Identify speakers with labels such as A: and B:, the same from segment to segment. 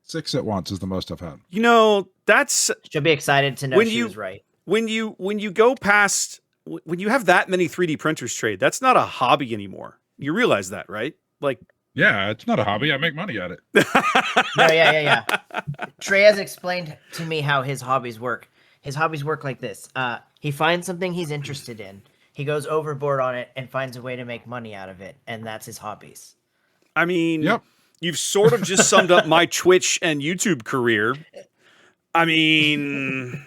A: 6 at once is the most I've had.
B: You know, that's
C: She'll be excited to know
B: When
C: she
B: you-
C: was right.
B: when you go past when you have that many 3D printers trade, that's not a hobby anymore. You realize that, right? Like,
A: Yeah, it's not a hobby. I make money at it.
C: No, yeah. Trey has explained to me how his hobbies work. His hobbies work like this. He finds something he's interested in. He goes overboard on it and finds a way to make money out of it, and that's his hobbies.
B: I mean,
A: Yep.
B: you've sort of just summed up my Twitch and YouTube career. I mean,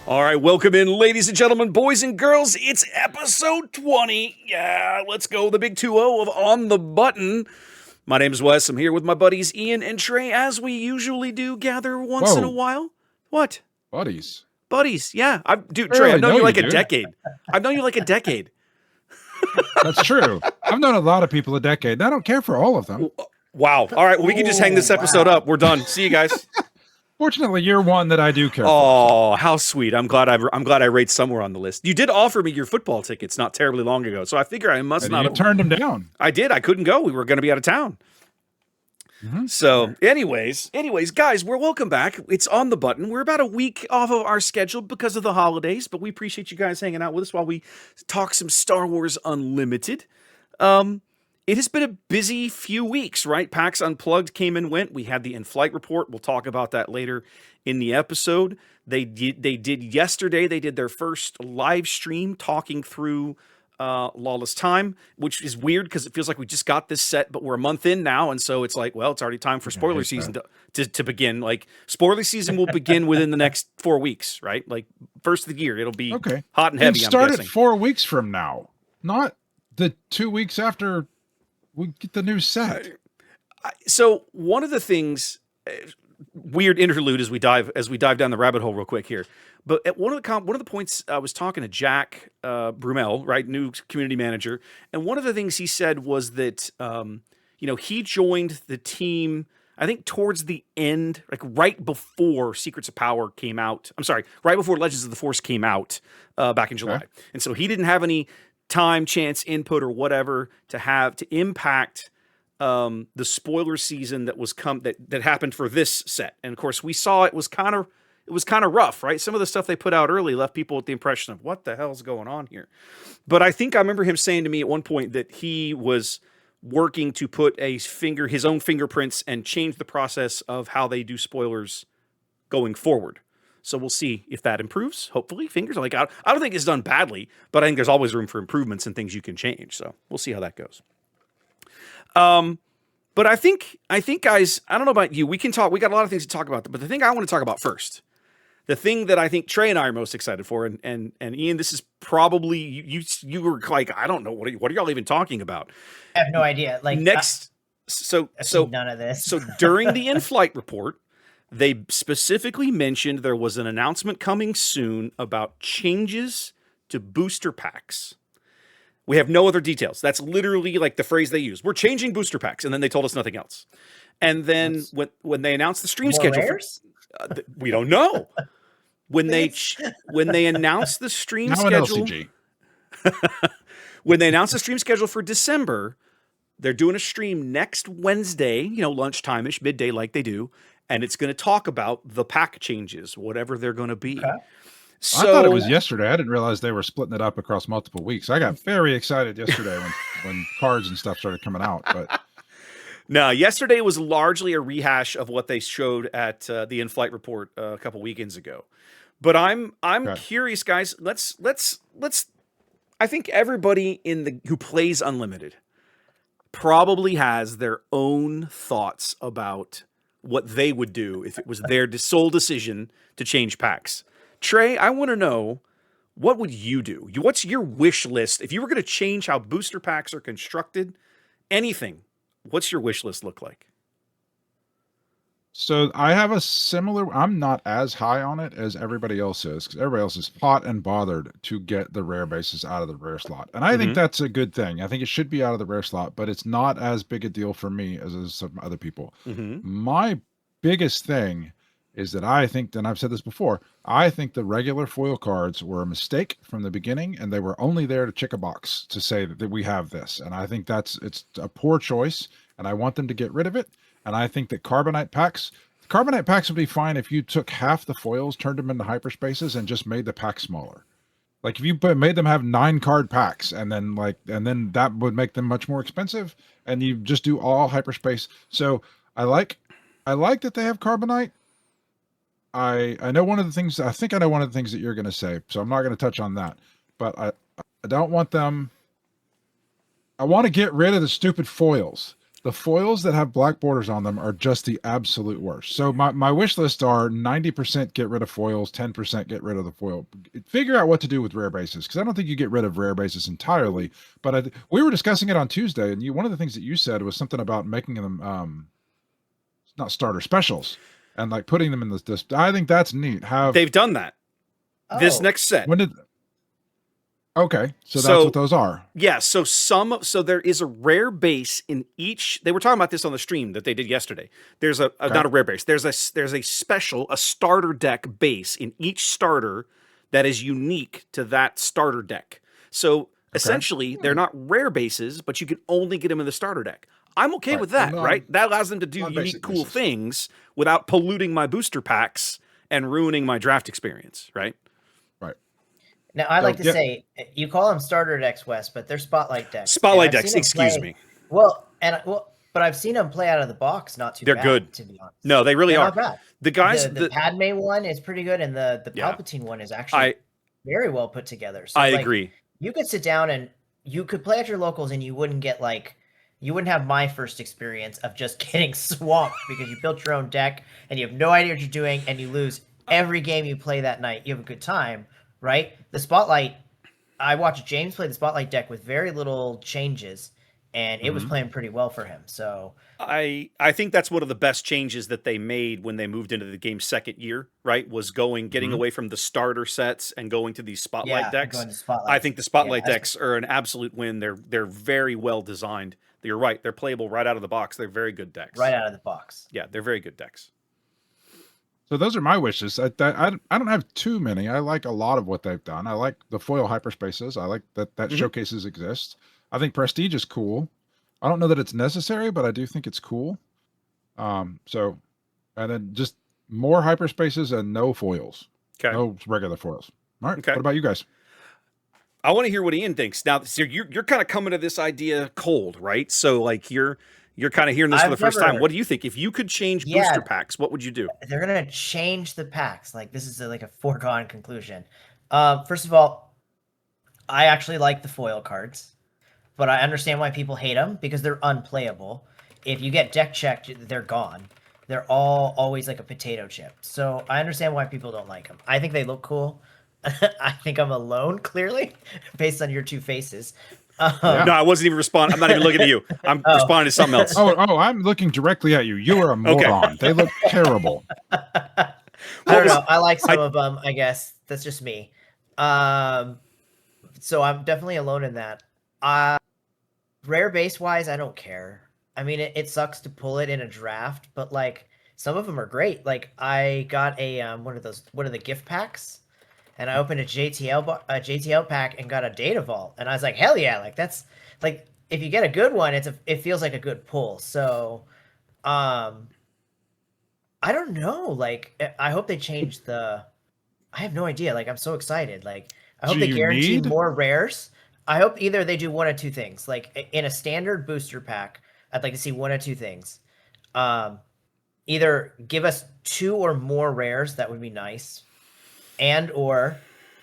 B: all right, welcome in, ladies and gentlemen, boys and girls. It's episode 20. Yeah, let's go. The big 2-0 of On the Button. My name is Wes. I'm here with my buddies Ian and Trey, as we usually do, gather once in a
A: Whoa.
B: while. What?
A: Buddies.
B: Buddies, yeah. Dude,
A: I
B: Trey, I've
A: really
B: known
A: know
B: you like
A: you,
B: a
A: dude.
B: decade. I've known you like a decade.
A: That's true. I've known a lot of people a decade, and I don't care for all of them.
B: Wow. All right, well, we can just hang this
C: Ooh,
B: episode
C: wow.
B: up. We're done. See you guys.
A: Fortunately, you're one that I do care for.
B: Oh, how sweet! I'm glad I rate somewhere on the list. You did offer me your football tickets not terribly long ago, so I figure I must
A: And
B: not
A: you
B: have.
A: turned them down.
B: I did. I couldn't go. We were going to be out of town.
A: Mhm.
B: So, anyways, guys, we're welcome back. It's On the Button. We're about a week off of our schedule because of the holidays, but we appreciate you guys hanging out with us while we talk some Star Wars Unlimited. It has been a busy few weeks, right? PAX Unplugged came and went. We had the in-flight report. We'll talk about that later in the episode. They did yesterday. They did their first live stream talking through Lawless Time, which is weird because it feels like we just got this set, but we're a month in now, and so it's like, well, it's already time for spoiler season to begin. Like, spoiler season will begin within the next 4 weeks, right? Like, first of the year, it'll be
A: Okay.
B: hot and
A: And
B: heavy.
A: start
B: I'm
A: it
B: guessing.
A: 4 weeks from now, not the 2 weeks after we get the new set.
B: So one of the things, weird interlude as we dive down the rabbit hole real quick here. But at one of the points, I was talking to Jack Brumel, right, new community manager, and one of the things he said was that he joined the team, I think towards the end, like right before Secrets of Power came out. I'm sorry, right before Legends of the Force came out back in July,
A: Okay.
B: and so he didn't have any time, chance, input, or whatever to impact the spoiler season that happened for this set. And of course, we saw it was kind of rough, right? Some of the stuff they put out early left people with the impression of what the hell's going on here. But I think I remember him saying to me at one point that he was working to put his own fingerprints and change the process of how they do spoilers going forward. So we'll see if that improves. Hopefully, fingers like I don't think it's done badly, but I think there's always room for improvements and things you can change. So we'll see how that goes. But I think guys, I don't know about you. We can talk. We got a lot of things to talk about, but the thing I want to talk about first, the thing that I think Trey and I are most excited for, and Ian, this is probably you were like, I don't know what are y'all even talking about?
C: I have no idea. Like
B: Next,
C: I've seen none of this.
B: So during the in-flight report, they specifically mentioned there was an announcement coming soon about changes to booster packs. We have no other details. That's literally like the phrase they use. We're changing booster packs, and then they told us nothing else. And then when they announced the stream
C: More
B: schedule,
C: rares?
B: we don't know. When they announced the stream
A: Now an
B: schedule,
A: LCG.
B: when they announced the stream schedule for December, they're doing a stream next Wednesday, lunchtime-ish, midday like they do, and it's going to talk about the pack changes, whatever they're going to be.
C: Okay.
B: So,
A: I thought it was yesterday. I didn't realize they were splitting it up across multiple weeks. I got very excited yesterday when cards and stuff started coming out. But
B: no, yesterday was largely a rehash of what they showed at the in-flight report a couple weekends ago. But I'm
A: Okay.
B: curious, guys. Let's. I think everybody who plays Unlimited probably has their own thoughts about what they would do if it was their sole decision to change packs. Trey, I want to know, what would you do? What's your wish list if you were going to change how booster packs are constructed? Anything. What's your wish list look like?
A: So I have a similar. I'm not as high on it as everybody else is, because everybody else is hot and bothered to get the rare bases out of the rare slot, and I think
B: Mhm.
A: that's a good thing. I think it should be out of the rare slot, but it's not as big a deal for me as is some other people.
B: Mhm.
A: My biggest thing is that I think, and I've said this before, I think the regular foil cards were a mistake from the beginning, and they were only there to check a box to say that we have this, and I think it's a poor choice, and I want them to get rid of it. And I think that carbonite packs would be fine if you took half the foils, turned them into hyperspaces, and just made the pack smaller. Like if you made them have 9 card packs, and then that would make them much more expensive, and you just do all hyperspace. So I like that they have carbonite. I know one of the things, I think I know one of the things that you're going to say, so I'm not going to touch on that. But I don't want them. I want to get rid of the stupid foils. The foils that have black borders on them are just the absolute worst. So my wish list are 90% get rid of foils, 10% get rid of the foil. Figure out what to do with rare bases, because I don't think you get rid of rare bases entirely. But we were discussing it on Tuesday, and one of the things that you said was something about making them not starter specials and like putting them in this. I think that's neat.
B: They've done that. This
C: Oh.
B: next set.
A: When did? Okay, so that's what those are.
B: Yeah, so there is a rare base in each. They were talking about this on the stream that they did yesterday. There's not a rare base. There's a special, a starter deck base in each starter that is unique to that starter deck. So essentially, they're not rare bases, but you can only get them in the starter deck. I'm okay with that, right? That allows them to do unique, cool things without polluting my booster packs and ruining my draft experience, right?
C: Now, I like to say, you call them starter decks, Wes, but they're spotlight decks.
B: Spotlight decks, excuse me.
C: But I've seen them play out of the box, not too bad. They're good, to be honest.
B: No, they really are.
C: Not bad.
B: The guys,
C: the Padme one is pretty good, and the Palpatine one is actually very well put together. So,
B: I agree.
C: You could sit down and you could play at your locals, and you wouldn't have my first experience of just getting swamped because you built your own deck and you have no idea what you're doing, and you lose every game you play that night. You have a good time. Right? The Spotlight, I watched James play the Spotlight deck with very little changes, and it was playing pretty well for him. So
B: I think that's one of the best changes that they made when they moved into the game's second year, right? Was getting away from the starter sets and going to these Spotlight decks. I think the Spotlight decks are an absolute win. They're very well designed. You're right. They're playable right out of the box. They're very good decks.
C: Right out of the box.
B: Yeah, they're very good decks.
A: So those are my wishes. I don't have too many. I like a lot of what they've done. I like the foil hyperspaces. I like that showcases exist. I think prestige is cool. I don't know that it's necessary, but I do think it's cool. And then just more hyperspaces and no foils.
B: Okay.
A: No regular foils. All right.
B: Okay.
A: What about you guys?
B: I want to hear what Ian thinks. Now, so you're kind of coming to this idea cold, right? So like you're kind of hearing this for the first time. What do you think? If you could change booster packs, what would you do?
C: They're going to change the packs. Like, this is like a foregone conclusion. First of all, I actually like the foil cards, but I understand why people hate them because they're unplayable. If you get deck checked, they're gone. They're always like a potato chip. So I understand why people don't like them. I think they look cool. I think I'm alone, clearly, based on your two faces.
B: No, I wasn't even responding. I'm not even looking at you. I'm responding to something else.
A: I'm looking directly at you. You are a moron. Okay. They look terrible.
C: I don't know. I like some of them, I guess. That's just me. So I'm definitely alone in that. Rare base-wise, I don't care. I mean, it sucks to pull it in a draft, but, like, some of them are great. Like, I got one of the gift packs, and I opened a JTL pack and got a data vault, and I was like, hell yeah! Like, that's like, if you get a good one, it feels like a good pull. So, I don't know. Like, I hope they change I have no idea. Like, I'm so excited. Like, I hope they guarantee more rares. I hope either they do one of two things. Like, in a standard booster pack, I'd like to see one of two things. Either give us 2 or more rares, that would be nice, and or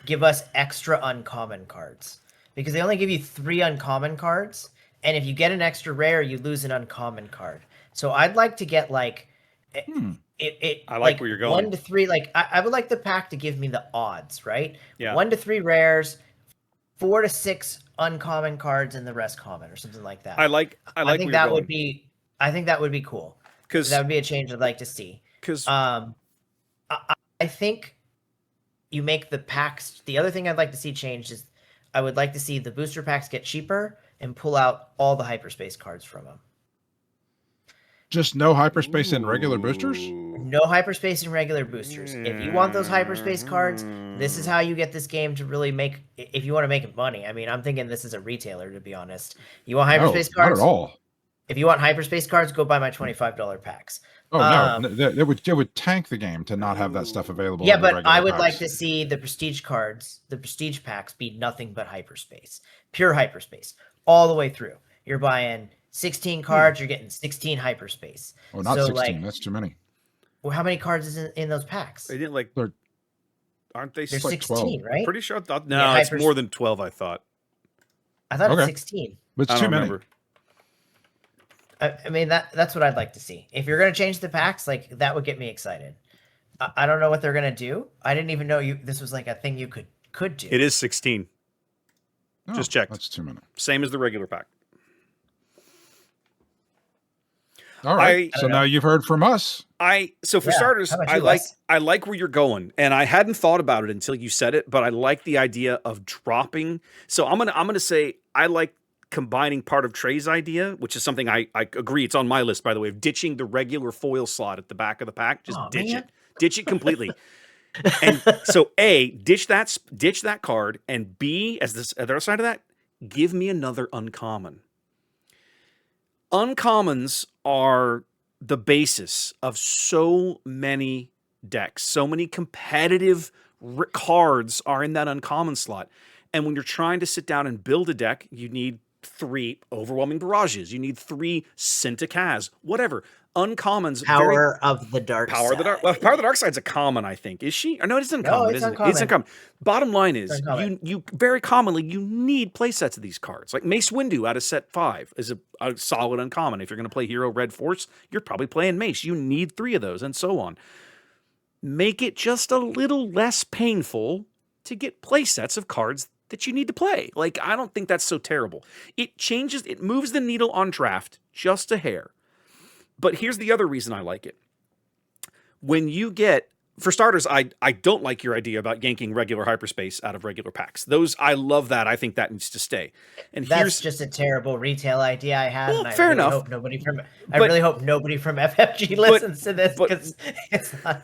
C: give us extra uncommon cards. Because they only give you 3 uncommon cards, and if you get an extra rare, you lose an uncommon card. So I'd like to get, like... I like where you're going. 1 to 3, like, I would like the pack to give me the odds, right? Yeah. 1 to 3 rares, 4 to 6 uncommon cards, and the rest common, or something like that. I think that would be cool.
B: because
C: That would be a change I'd like to see. I think you make the packs. The other thing I'd like to see changed is I would like to see the booster packs get cheaper and pull out all the hyperspace cards from them.
A: Just no hyperspace in regular boosters?
C: No hyperspace in regular boosters. If you want those hyperspace cards, this is how you get this game to really make. If you want to make money, I mean, I'm thinking this is a retailer, to be honest. You want hyperspace
A: No,
C: cards?
A: not at all.
C: If you want hyperspace cards, go buy my $25 packs.
A: Oh no, it would tank the game to not have that stuff available.
C: Yeah,
A: in the
C: but I would
A: packs.
C: like to see the prestige cards, the prestige packs, be nothing but hyperspace, pure hyperspace, all the way through. You're buying 16 cards, you're getting 16 hyperspace.
A: Oh, not
C: so
A: 16.
C: Like,
A: That's too many.
C: well, how many cards is in those packs?
B: They didn't like. Aren't they?
C: There's
A: like
C: 16,
A: 12.
C: right?
B: Pretty sure. No,
C: Yeah,
B: it's more than 12. I thought.
C: I thought
A: Okay.
C: it's 16.
A: But it's
B: I
A: too
B: don't
A: many.
B: remember.
C: I mean that's what I'd like to see. If you're gonna change the packs, like that would get me excited. I don't know what they're gonna do. I didn't even know this was like a thing you could do.
B: It is 16.
A: No,
B: Just checked.
A: That's too many.
B: Same as the regular pack.
A: All right.
C: I
A: So
C: don't
A: now
C: know.
A: you've heard from us.
B: So for
C: Yeah.
B: starters,
C: How about
B: I
C: you,
B: like
C: Les?
B: I like where you're going, and I hadn't thought about it until you said it, but I like the idea of dropping. So I'm gonna say I like combining part of Trey's idea, which is something I agree. It's on my list, by the way, of ditching the regular foil slot at the back of the pack. Just
C: Aw,
B: ditch
C: man.
B: it completely. And so A, ditch that card, and B, as the other side of that, give me another uncommon. Uncommons are the basis of so many decks. So many competitive cards are in that uncommon slot. And when you're trying to sit down and build a deck, you need 3 overwhelming barrages. You need 3 Sintakaz, whatever. Uncommons.
C: Power of the dark
B: Power
C: side.
B: of the dark. Well, Power of the dark side's a common, I think. Is she? Or no, it's uncommon.
C: it's
B: isn't
C: uncommon.
B: It? It's uncommon. Bottom line is,
C: uncommon.
B: you very commonly you need play sets of these cards. Like Mace Windu out of set 5 is a solid uncommon. If you're going to play Hero Red Force, you're probably playing Mace. You need 3 of those, and so on. Make it just a little less painful to get play sets of cards that you need to play. Like, I don't think that's so terrible. It moves the needle on draft just a hair. But here's the other reason I like it. When you get, for starters, I don't like your idea about yanking regular hyperspace out of regular packs. I love that. I think that needs to stay. And
C: That's just a terrible retail idea I have.
B: Well,
C: and
B: fair
C: I
B: enough.
C: really hope nobody from FFG listens to this because it's not.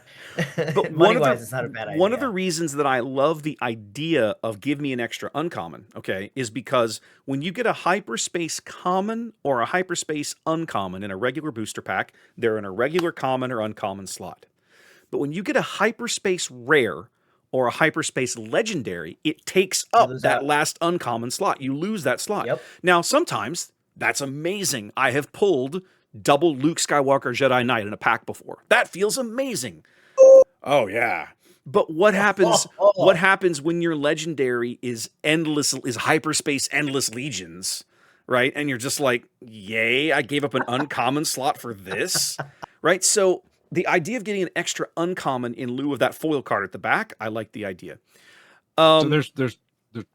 B: But
C: Money-wise, it's not a bad idea.
B: One of the reasons that I love the idea of give me an extra uncommon, okay, is because when you get a hyperspace common or a hyperspace uncommon in a regular booster pack, they're in a regular common or uncommon slot. But when you get a hyperspace rare or a hyperspace legendary, it takes up that last uncommon slot. You lose that slot.
C: Yep.
B: Now, sometimes that's amazing. I have pulled double Luke Skywalker Jedi Knight in a pack before. That feels amazing. Oh yeah. But what happens what happens when your legendary is hyperspace endless legions, right? And you're just like, "Yay, I gave up an uncommon slot for this." Right? So the idea of getting an extra uncommon in lieu of that foil card at the back, I like the idea.
A: So there's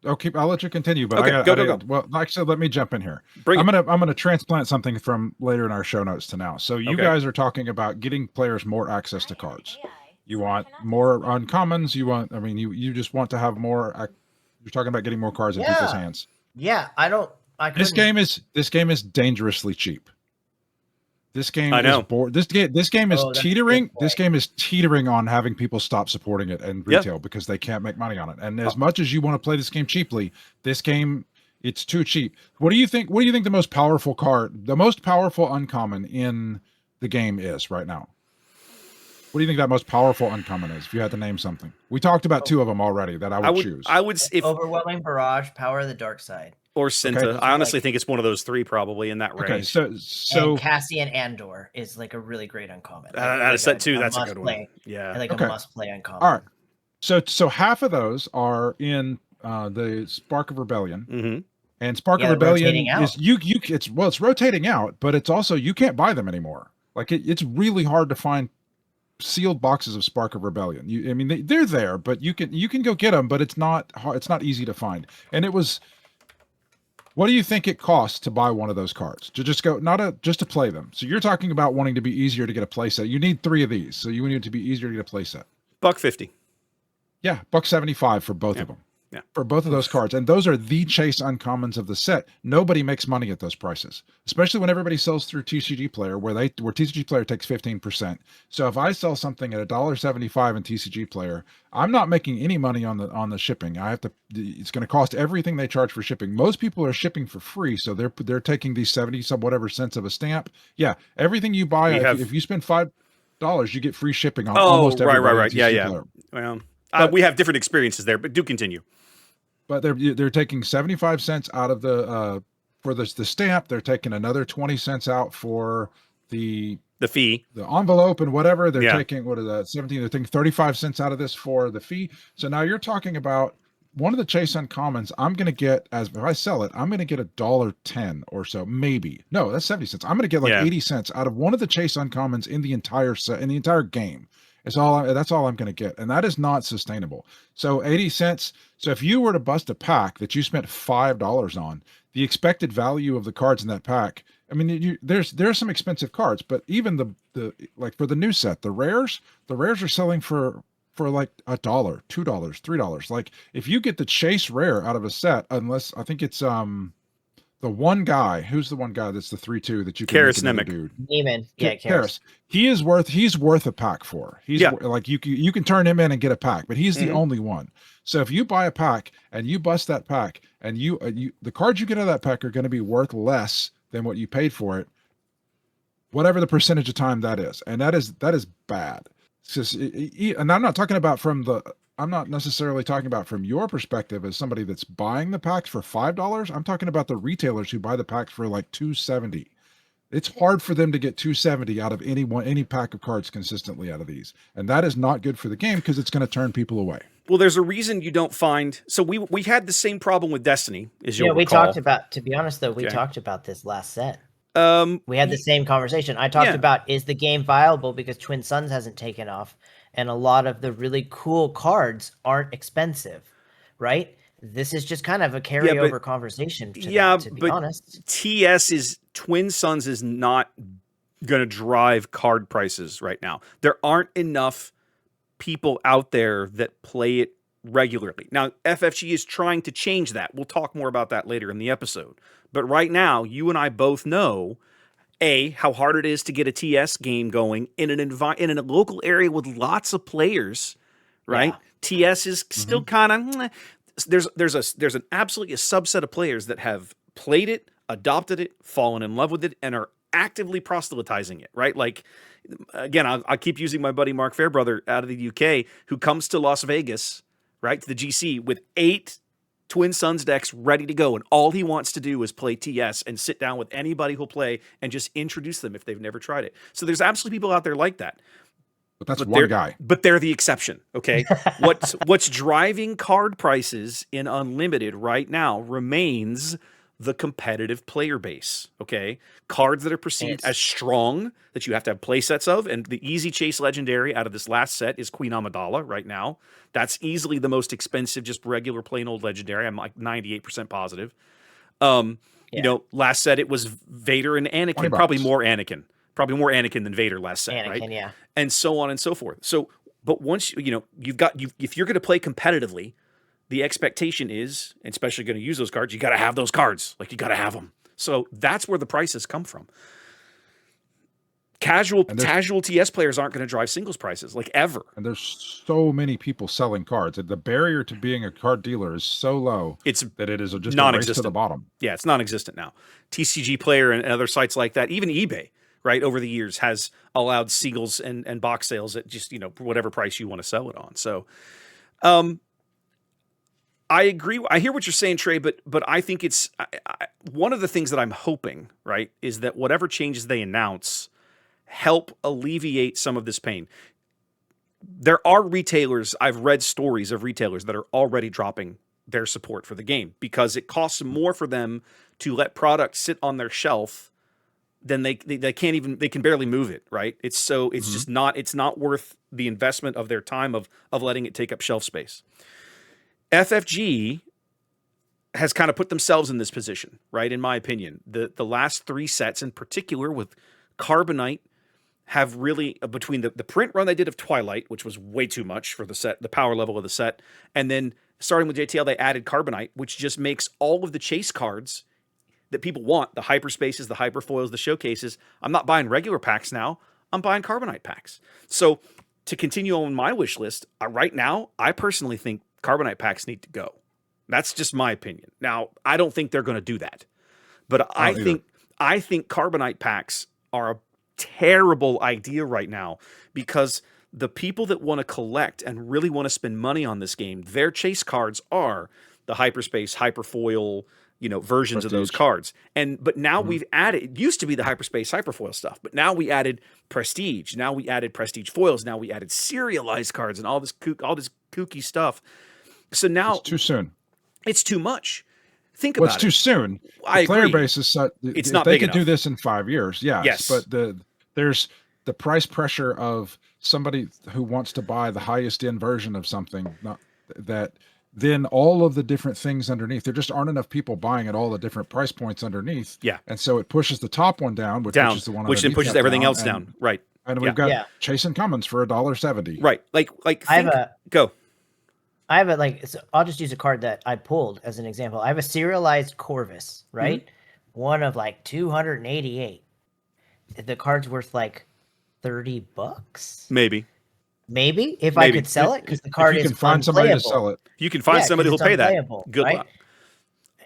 A: okay, I'll let you continue, but
B: Okay, go.
A: Well, actually, let me jump in here.
B: Bring it.
A: I'm gonna transplant something from later in our show notes to now. So you guys are talking about getting players more access to cards. You want more uncommons. You just want to have more. You're talking about getting more cards in people's hands.
C: Yeah,
A: This game is dangerously cheap. This game
B: I know.
A: is bored. This game is
C: that's a
A: teetering.
C: good point.
A: This game is teetering on having people stop supporting it and retail because they can't make money on it. And as much as you want to play this game cheaply, this game it's too cheap. What do you think? What do you think the most powerful uncommon in the game is right now? What do you think that most powerful uncommon is? If you had to name something, we talked about 2 of them already that I would choose.
B: I would if
C: Overwhelming Barrage, Power of the Dark Side,
B: or Cinta.
A: Okay.
B: I honestly think it's one of those 3 probably in that range.
A: Okay, so
C: and Cassian Andor is like a really great uncommon.
B: Out of set 2, that's a good one.
C: play.
B: Yeah.
C: Like
A: Okay.
C: a must-play uncommon.
A: all right, so half of those are in the Spark of Rebellion.
B: Mm-hmm.
A: And Spark of
C: they're
A: Rebellion
C: rotating out.
A: is it's rotating out, but it's also you can't buy them anymore. Like it's really hard to find sealed boxes of Spark of Rebellion. They're there, but you can go get them, but it's not easy to find. And What do you think it costs to buy one of those cards? To just go, just to play them. So you're talking about wanting to be easier to get a playset. You need 3 of these, so you need it to be easier to get a playset.
B: $150.
A: Yeah, $175 for both of them.
B: Yeah.
A: For both of those cards. And those are the chase uncommons of the set. Nobody makes money at those prices, especially when everybody sells through TCG Player, where TCG Player takes 15%. So if I sell something at $1.75 in TCG Player, I'm not making any money on the shipping. It's going to cost everything they charge for shipping. Most people are shipping for free, so they're taking these 70 some whatever cents of a stamp. Yeah, everything you buy, if you spend $5, you get free shipping on almost everything.
B: Right. Yeah. Well, we have different experiences there, but do continue.
A: But they're taking 75 cents out of the for the stamp. They're taking another 20 cents out for the
B: fee,
A: the envelope, and whatever. They're taking, what is that, 17? They're taking 35 cents out of this for the fee. So now you're talking about one of the chase uncommons. I'm going to get, if I sell it, I'm going to get $1.10 or so, maybe. No, that's 70 cents. I'm going to get like 80 cents out of one of the chase uncommons in the entire set, in the entire game. That's all I'm going to get, and that is not sustainable. So 80 cents. So if you were to bust a pack that you spent $5 on, the expected value of the cards in that pack, I mean, there's some expensive cards, but even the like for the new set, the rares are selling for like $1, $2, $3. Like if you get the chase rare out of a set, unless I think it's the one guy, who's the one guy that's the 3/2 that you can
B: Karis
A: make dude?
C: Neiman. Yeah,
A: Karis. He's worth a pack for. Like you can turn him in and get a pack, but he's the only one. So if you buy a pack and you bust that pack, and the cards you get out of that pack are going to be worth less than what you paid for it, whatever the percentage of time that is, and that is bad. It's just, and I'm not necessarily talking about from your perspective as somebody that's buying the packs for $5. I'm talking about the retailers who buy the packs for like $2.70. It's hard for them to get $2.70 out of any pack of cards consistently out of these, and that is not good for the game because it's going to turn people away.
B: Well, there's a reason you don't find. So we had the same problem with Destiny, as you'll recall.
C: We talked about. To be honest, though, we talked about this last set. We had the same conversation. I talked about, is the game viable because Twin Suns hasn't taken off, and a lot of the really cool cards aren't expensive, right? This is just kind of a carryover conversation. To be honest,
B: Twin Suns is not going to drive card prices right now. There aren't enough people out there that play it regularly. Now, FFG is trying to change that. We'll talk more about that later in the episode. But right now, you and I both know, how hard it is to get a TS game going in a local area with lots of players, right? Yeah. TS is still kind of there's absolutely a subset of players that have played it, adopted it, fallen in love with it, and are actively proselytizing it, right? Like, again, I keep using my buddy Mark Fairbrother out of the UK, who comes to Las Vegas, right, to the GC with 8 Twin Suns decks ready to go, and all he wants to do is play TS and sit down with anybody who'll play and just introduce them if they've never tried it. So there's absolutely people out there like that.
A: But one guy.
B: But they're the exception, okay? What's driving card prices in Unlimited right now remains the competitive player base, okay? Cards that are perceived as strong, that you have to have play sets of, and the easy chase legendary out of this last set is Queen Amidala right now. That's easily the most expensive, just regular plain old legendary. I'm like 98% positive. You know, last set it was Vader and Anakin, probably more Anakin than Vader last set, right?
C: Yeah.
B: And so on and so forth. So, but once if you're going to play competitively, the expectation is, and especially going to use those cards, you got to have those cards. Like, you got to have them. So that's where the prices come from. Casual TS players aren't going to drive singles prices, like, ever.
A: And there's so many people selling cards. The barrier to being a card dealer is so low that it is just a race to the bottom.
B: Yeah, it's non-existent now. TCG Player and other sites like that, even eBay, right, over the years has allowed singles and box sales at just, whatever price you want to sell it on. So, I agree. I hear what you're saying, Trey, but I think it's one of the things that I'm hoping, right, is that whatever changes they announce help alleviate some of this pain. There are retailers, I've read stories of retailers that are already dropping their support for the game because it costs more for them to let product sit on their shelf than they can barely move it, right? It's just not worth the investment of their time of letting it take up shelf space. FFG has kind of put themselves in this position, right? In my opinion, the last 3 sets in particular with Carbonite have really between the print run they did of Twilight, which was way too much for the set, the power level of the set, and then starting with JTL, they added Carbonite, which just makes all of the chase cards that people want, the hyperspaces, the hyperfoils, the showcases. I'm not buying regular packs now. I'm buying Carbonite packs. So to continue on my wish list, right now, I personally think Carbonite packs need to go. That's just my opinion. Now, I don't think they're going to do that, but I think Carbonite packs are a terrible idea right now because the people that want to collect and really want to spend money on this game, their chase cards are the hyperspace, hyperfoil, versions of those cards. But now we've added, it used to be the hyperspace hyperfoil stuff, but now we added prestige. Now we added prestige foils. Now we added serialized cards and all this kooky stuff. So now
A: it's too soon.
B: It's too much. Think about it.
A: It's too soon.
B: I
A: the player
B: agree.
A: base is such.
B: It's
A: if
B: not
A: they
B: big
A: could do
B: enough.
A: this in 5 years. Yes. But there's the price pressure of somebody who wants to buy the highest end version of something. Not that. Then all of the different things underneath, there just aren't enough people buying at all the different price points underneath.
B: Yeah.
A: And so it pushes the top one down, which pushes the one
B: which then pushes everything else down. Right.
A: And we've got Chasing Commons for $1.70.
B: Right. Go.
C: I have so I'll just use a card that I pulled as an example. I have a serialized Corvus, right? Mm-hmm. One of 288. The card's worth $30. Maybe if I could sell it, because the card is
A: you can find somebody to sell it.
B: You can find somebody who'll pay that. Good luck.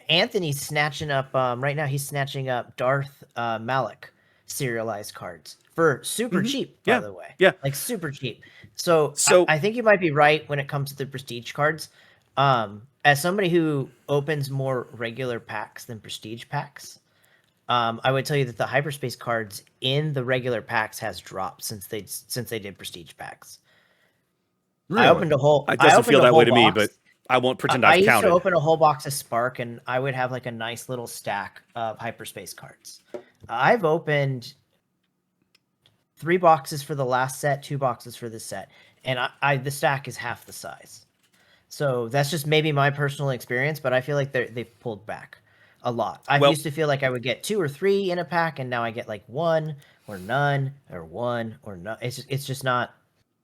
C: Anthony's snatching up right now. He's snatching up Darth Malik serialized cards for super cheap. By the way, super cheap. So I think you might be right when it comes to the prestige cards. As somebody who opens more regular packs than prestige packs, I would tell you that the hyperspace cards in the regular packs has dropped since they did prestige packs.
A: Really?
C: I opened a whole.
B: It doesn't feel that way to me, but I won't pretend I've counted.
C: I used to open a whole box of Spark, and I would have a nice little stack of hyperspace cards. I've opened 3 boxes for the last set, 2 boxes for this set, and the stack is half the size. So that's just maybe my personal experience, but I feel like they've pulled back a lot. I used to feel like I would get 2 or 3 in a pack, and now I get 1 or none or 1 or none. It's just not.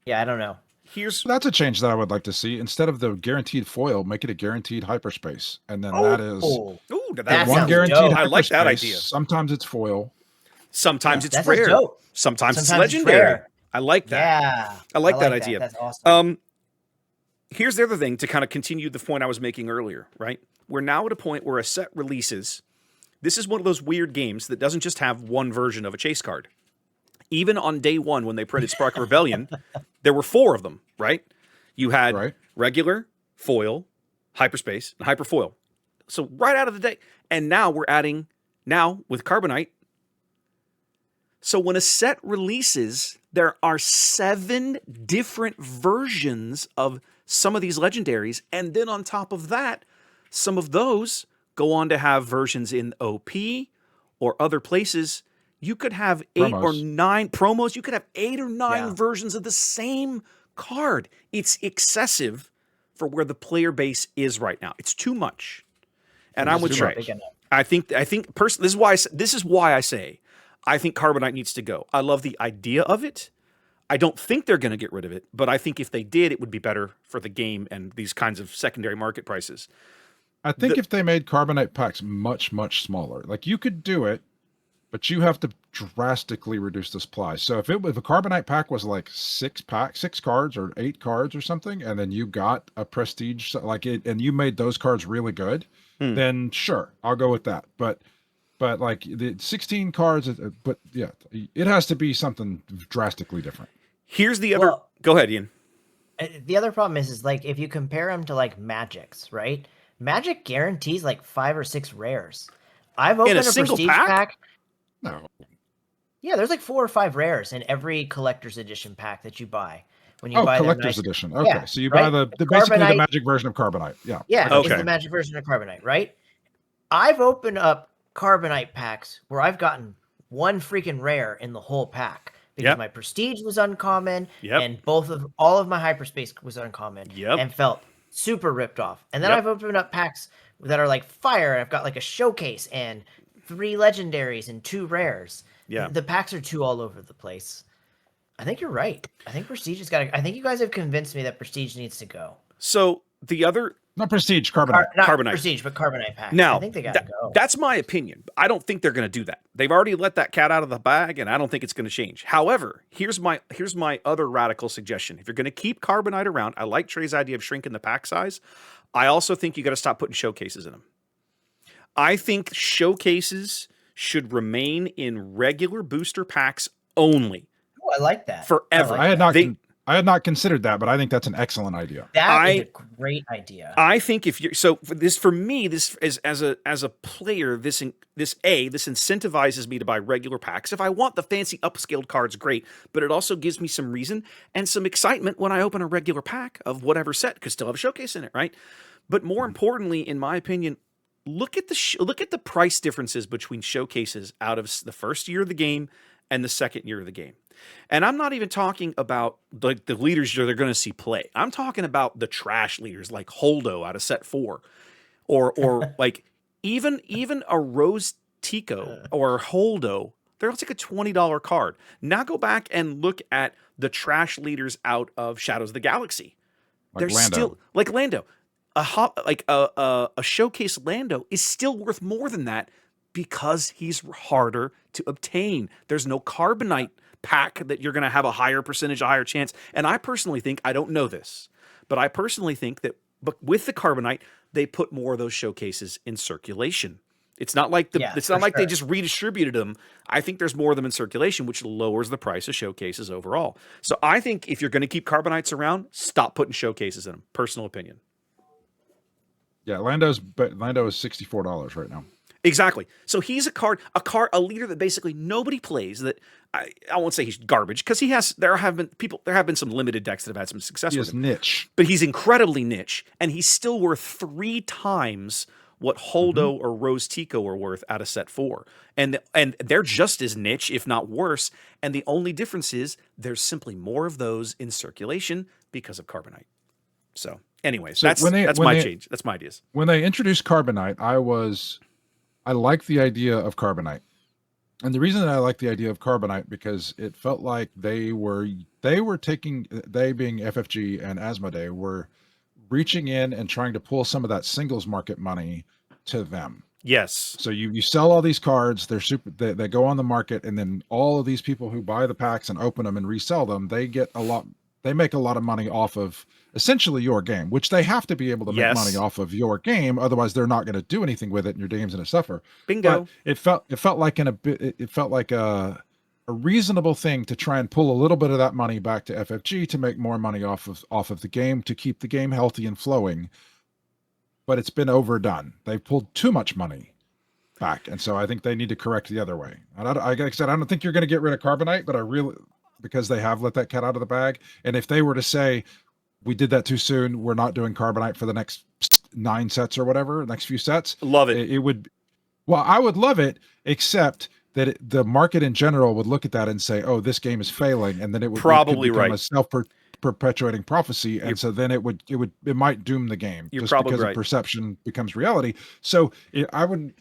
C: Yeah, I don't know.
A: That's a change that I would like to see. Instead of the guaranteed foil, make it a guaranteed hyperspace, and then that is
B: that
A: one guaranteed
C: dope.
A: hyperspace.
B: I like that idea.
A: Sometimes it's foil.
B: Sometimes it's rare. Sometimes it's legendary.
C: Rare.
B: I like that.
C: Yeah,
B: I like that idea.
C: That's awesome.
B: Here's the other thing to kind of continue the point I was making earlier, right? We're now at a point where a set releases. This is one of those weird games that doesn't just have one version of a chase card. Even on day 1, when they printed Spark Rebellion, there were 4 of them, right? You had regular, foil, hyperspace, and hyperfoil. So right out of the day. And now we're adding, with Carbonite. So when a set releases, there are 7 different versions of some of these legendaries. And then on top of that, some of those go on to have versions in OP or other places. You could have 8 or 9 promos. You could have 8 or 9 versions of the same card. It's excessive for where the player base is right now. It's too much. And I'm with Trey. I think personally, this is why I say I think Carbonite needs to go. I love the idea of it. I don't think they're going to get rid of it, but I think if they did, it would be better for the game and these kinds of secondary market prices.
A: I think if they made Carbonite packs much, much smaller, you could do it, but you have to drastically reduce the supply. So if a Carbonite pack was 6 cards or 8 cards or something, and then you got a prestige and you made those cards really good, then sure, I'll go with that. But the 16 cards, but yeah, it has to be something drastically different.
B: Here's the other. Go ahead, Ian.
C: The other problem is if you compare them to Magic's, right? Magic guarantees 5 or 6 rares. I've opened a prestige pack.
A: No.
C: Yeah, there's 4 or 5 rares in every collector's edition pack that you buy. When you buy
A: collector's edition. Okay, so you buy basically the Magic version of Carbonite. Yeah.
C: Yeah, it's the Magic version of Carbonite, right? I've opened up Carbonite packs where I've gotten 1 freaking rare in the whole pack because my prestige was uncommon and all of my hyperspace was uncommon and felt super ripped off. And then I've opened up packs that are like fire. I've got like a showcase and 3 legendaries and 2 rares.
B: Yeah.
C: The packs are too all over the place. I think you're right. I think Prestige has got to. I think you guys have convinced me that Prestige needs to go.
B: So the other
A: Not Prestige, Carbonite.
C: Not
B: Carbonite.
C: Prestige, but Carbonite packs.
B: Now,
C: I think they got to go.
B: that's my opinion. I don't think they're going to do that. They've already let that cat out of the bag, and I don't think it's going to change. However, here's my other radical suggestion. If you're going to keep Carbonite around, I like Trey's idea of shrinking the pack size. I also think you got to stop putting showcases in them. I think showcases should remain in regular booster packs only.
C: Oh, I like that.
B: Forever.
C: like
A: I had
C: that.
A: not. I had not considered that, but I think that's an excellent idea.
C: That is a great idea.
B: I think if you're for me, this is as a player, this incentivizes me to buy regular packs. If I want the fancy upscaled cards, great, but it also gives me some reason and some excitement when I open a regular pack of whatever set, because still have a showcase in it, right? But more importantly, in my opinion, look at the price differences between showcases out of the first year of the game and the second year of the game. And I'm not even talking about like the leaders they're going to see play. I'm talking about the trash leaders like Holdo out of set 4, or like even a Rose Tico or Holdo. They're like a $20 card. Now go back and look at the trash leaders out of Shadows of the Galaxy.
A: Like
B: They're
A: Lando.
B: still like Lando. A showcase Lando is still worth more than that because he's harder to obtain. There's no Carbonite pack that you're going to have a higher percentage, a higher chance. And I personally think, I don't know this, but I personally think that with the Carbonite, they put more of those showcases in circulation. It's not like they just redistributed them. I think there's more of them in circulation, which lowers the price of showcases overall. So I think if you're going to keep Carbonites around, stop putting showcases in them. Personal opinion.
A: Yeah, Lando is $64 right now.
B: Exactly. So he's a leader that basically nobody plays. That I won't say he's garbage because there have been some limited decks that have had some success.
A: He
B: with
A: is
B: him.
A: niche,
B: but he's incredibly niche, and he's still worth 3 times what Holdo or Rose Tico are worth out of set 4, and they're just as niche, if not worse. And the only difference is there's simply more of those in circulation because of Carbonite. So, anyways, that's my change. That's my ideas.
A: When they introduced Carbonite, I like the idea of Carbonite. And the reason that I like the idea of Carbonite, because it felt like they being FFG and Asmodee were reaching in and trying to pull some of that singles market money to them.
B: Yes.
A: So you sell all these cards, they go on the market, and then all of these people who buy the packs and open them and resell them, they make a lot of money off of essentially your game, which they have to be able to make money off of your game. Otherwise they're not going to do anything with it and your game's going to suffer.
B: Bingo.
A: But it felt like a reasonable thing to try and pull a little bit of that money back to FFG to make more money off of the game, to keep the game healthy and flowing. But it's been overdone. They pulled too much money back. And so I think they need to correct the other way. And like I said, I don't think you're going to get rid of Carbonite, but because they have let that cat out of the bag. And if they were to say, we did that too soon, we're not doing Carbonite for the next 9 sets or whatever, next few sets.
B: Love it.
A: I would love it, except that the market in general would look at that and say, oh, this game is failing. And then it would
B: probably
A: become a self-perpetuing prophecy. And so then it might doom the game.
B: You're
A: just
B: probably
A: because
B: right.
A: of perception becomes reality. So I'm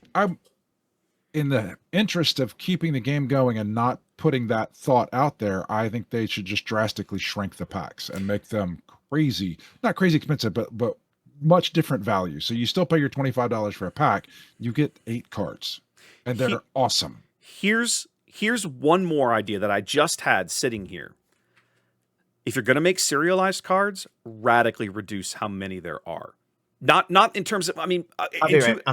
A: in the interest of keeping the game going and not putting that thought out there, I think they should just drastically shrink the packs and make them not crazy expensive, but much different value. So you still pay your $25 for a pack, you get 8 cards, and they're awesome. Here's
B: one more idea that I just had sitting here. If you're going to make serialized cards, radically reduce how many there are. Not in terms of,
C: I'm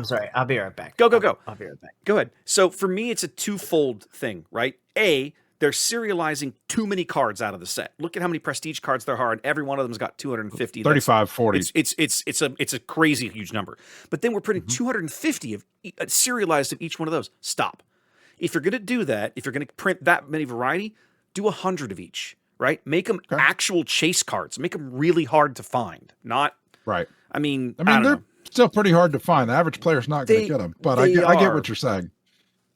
C: sorry. I'll be right back.
B: Go.
C: I'll be right back.
B: Go ahead. So for me, it's a twofold thing, right? They're serializing too many cards out of the set. Look at how many prestige cards there are, and every one of them's got 250.
A: 35, 40.
B: It's a crazy huge number. But then we're putting 250 of serialized of each one of those. Stop. If you're going to do that, if you're going to print that many variety, do 100 of each, right? Make them actual chase cards. Make them really hard to find. Not
A: right.
B: I mean,
A: they're still pretty hard to find. The average player's not going to get them, but I get what you're saying.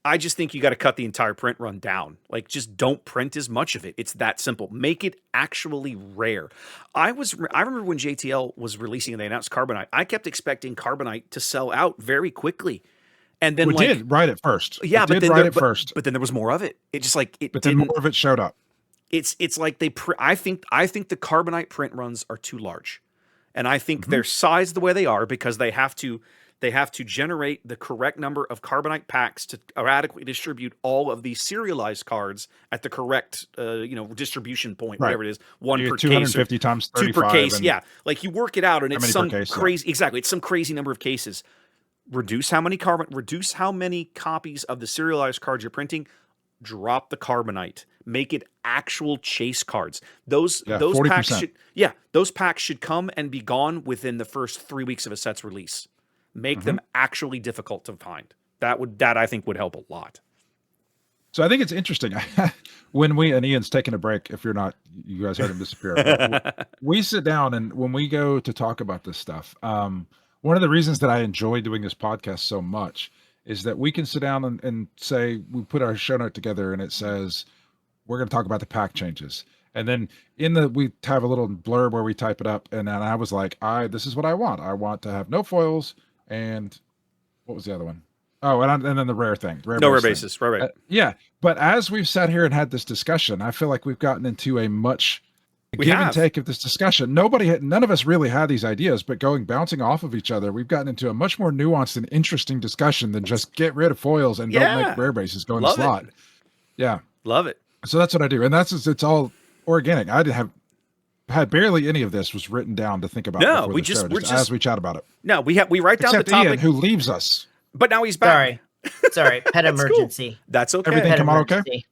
B: I just think you got to cut the entire print run down. Like, just don't print as much of it. It's that simple. Make it actually rare. I remember when JTL was releasing and they announced Carbonite, I kept expecting Carbonite to sell out very quickly. And then
A: We did right at first.
B: Yeah,
A: but
B: then there was more of it. It just like it.
A: But then more of it showed up.
B: It's like I think the Carbonite print runs are too large, and I think they're sized the way they are because they have to generate the correct number of Carbonite packs to adequately distribute all of these serialized cards at the correct distribution point, whatever it is, one per case,
A: 250 times 35,
B: 2 per case. Yeah, like you work it out, and it's some
A: case,
B: crazy exactly. It's some crazy number of cases. Reduce how many copies of the serialized cards you're printing. Drop the Carbonite. Make it actual chase cards. Those
A: 40%.
B: Those packs should come and be gone within the first 3 weeks of a set's release. Make them actually difficult to find. That I think would help a lot.
A: So I think it's interesting when and Ian's taking a break. If you guys heard him disappear. But we sit down and when we go to talk about this stuff, one of the reasons that I enjoy doing this podcast so much is that we can sit down and say, we put our show note together and it says, we're going to talk about the pack changes. And then we have a little blurb where we type it up. And then I was like, this is what I want. I want to have no foils. And what was the other one? Oh, and then the rare thing.
B: No rare basis. Right.
A: Yeah. But as we've sat here and had this discussion, I feel like we've gotten into a much and take of this discussion. None of us really had these ideas, but bouncing off of each other, we've gotten into a much more nuanced and interesting discussion than just get rid of foils and don't make rare bases go in the slot. Yeah.
B: Love it.
A: So that's what I do. And it's all organic. I had barely any of this was written down to think about.
B: No,
A: we're just as we chat about it.
B: No, we write down
A: Except
B: the topic.
A: Ian, who leaves us.
B: But now he's back.
C: Sorry. Pet emergency.
B: Cool. That's okay.
A: Everything come out okay?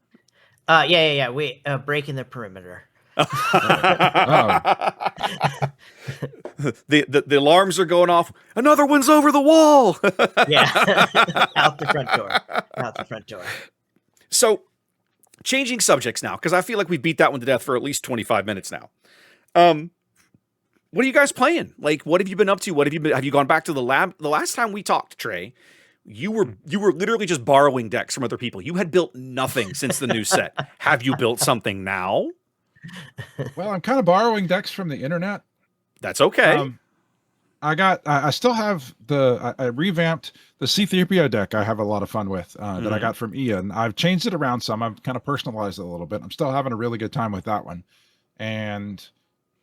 C: Yeah. We breaking the perimeter.
B: The alarms are going off. Another one's over the wall.
C: Out the front door.
B: So, changing subjects now, because I feel like we beat that one to death for at least 25 minutes now. What are you guys playing? Like, what have you been up to? Have you gone back to the lab? The last time we talked, Trey, you were literally just borrowing decks from other people. You had built nothing since the new set. Have you built something now?
A: Well, I'm kind of borrowing decks from the internet.
B: That's okay.
A: I still have I revamped the C-3PO deck I have a lot of fun with that I got from Ian. I've changed it around some. I've kind of personalized it a little bit. I'm still having a really good time with that one. And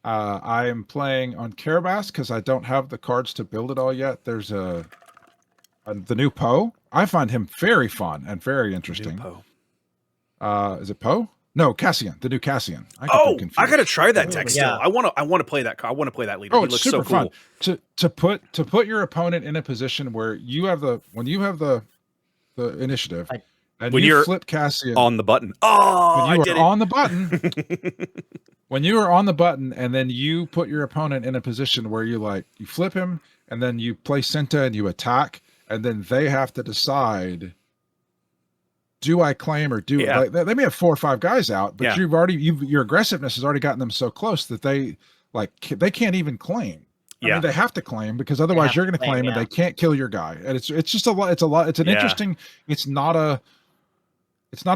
A: I am playing on Carabas because I don't have the cards to build it all yet. There's the new Poe. I find him very fun and very interesting. Is it Poe? No, Cassian, the new Cassian.
B: I got to try that deck still. I want to play that. I want to play that leader.
A: Oh, it's super fun. To put your opponent in a position where you have the initiative, and when you flip Cassian
B: on the button. Oh,
A: when you are on the button. When you are on the button, and then you put your opponent in a position where you flip him, and then you play Senta and you attack, and then they have to decide. Do I claim or do they may have 4 or 5 guys out, but your aggressiveness has already gotten them so close that they can't even claim. I mean, they have to claim because otherwise you're going to claim and they can't kill your guy. And it's just a lot. It's an interesting. It's not a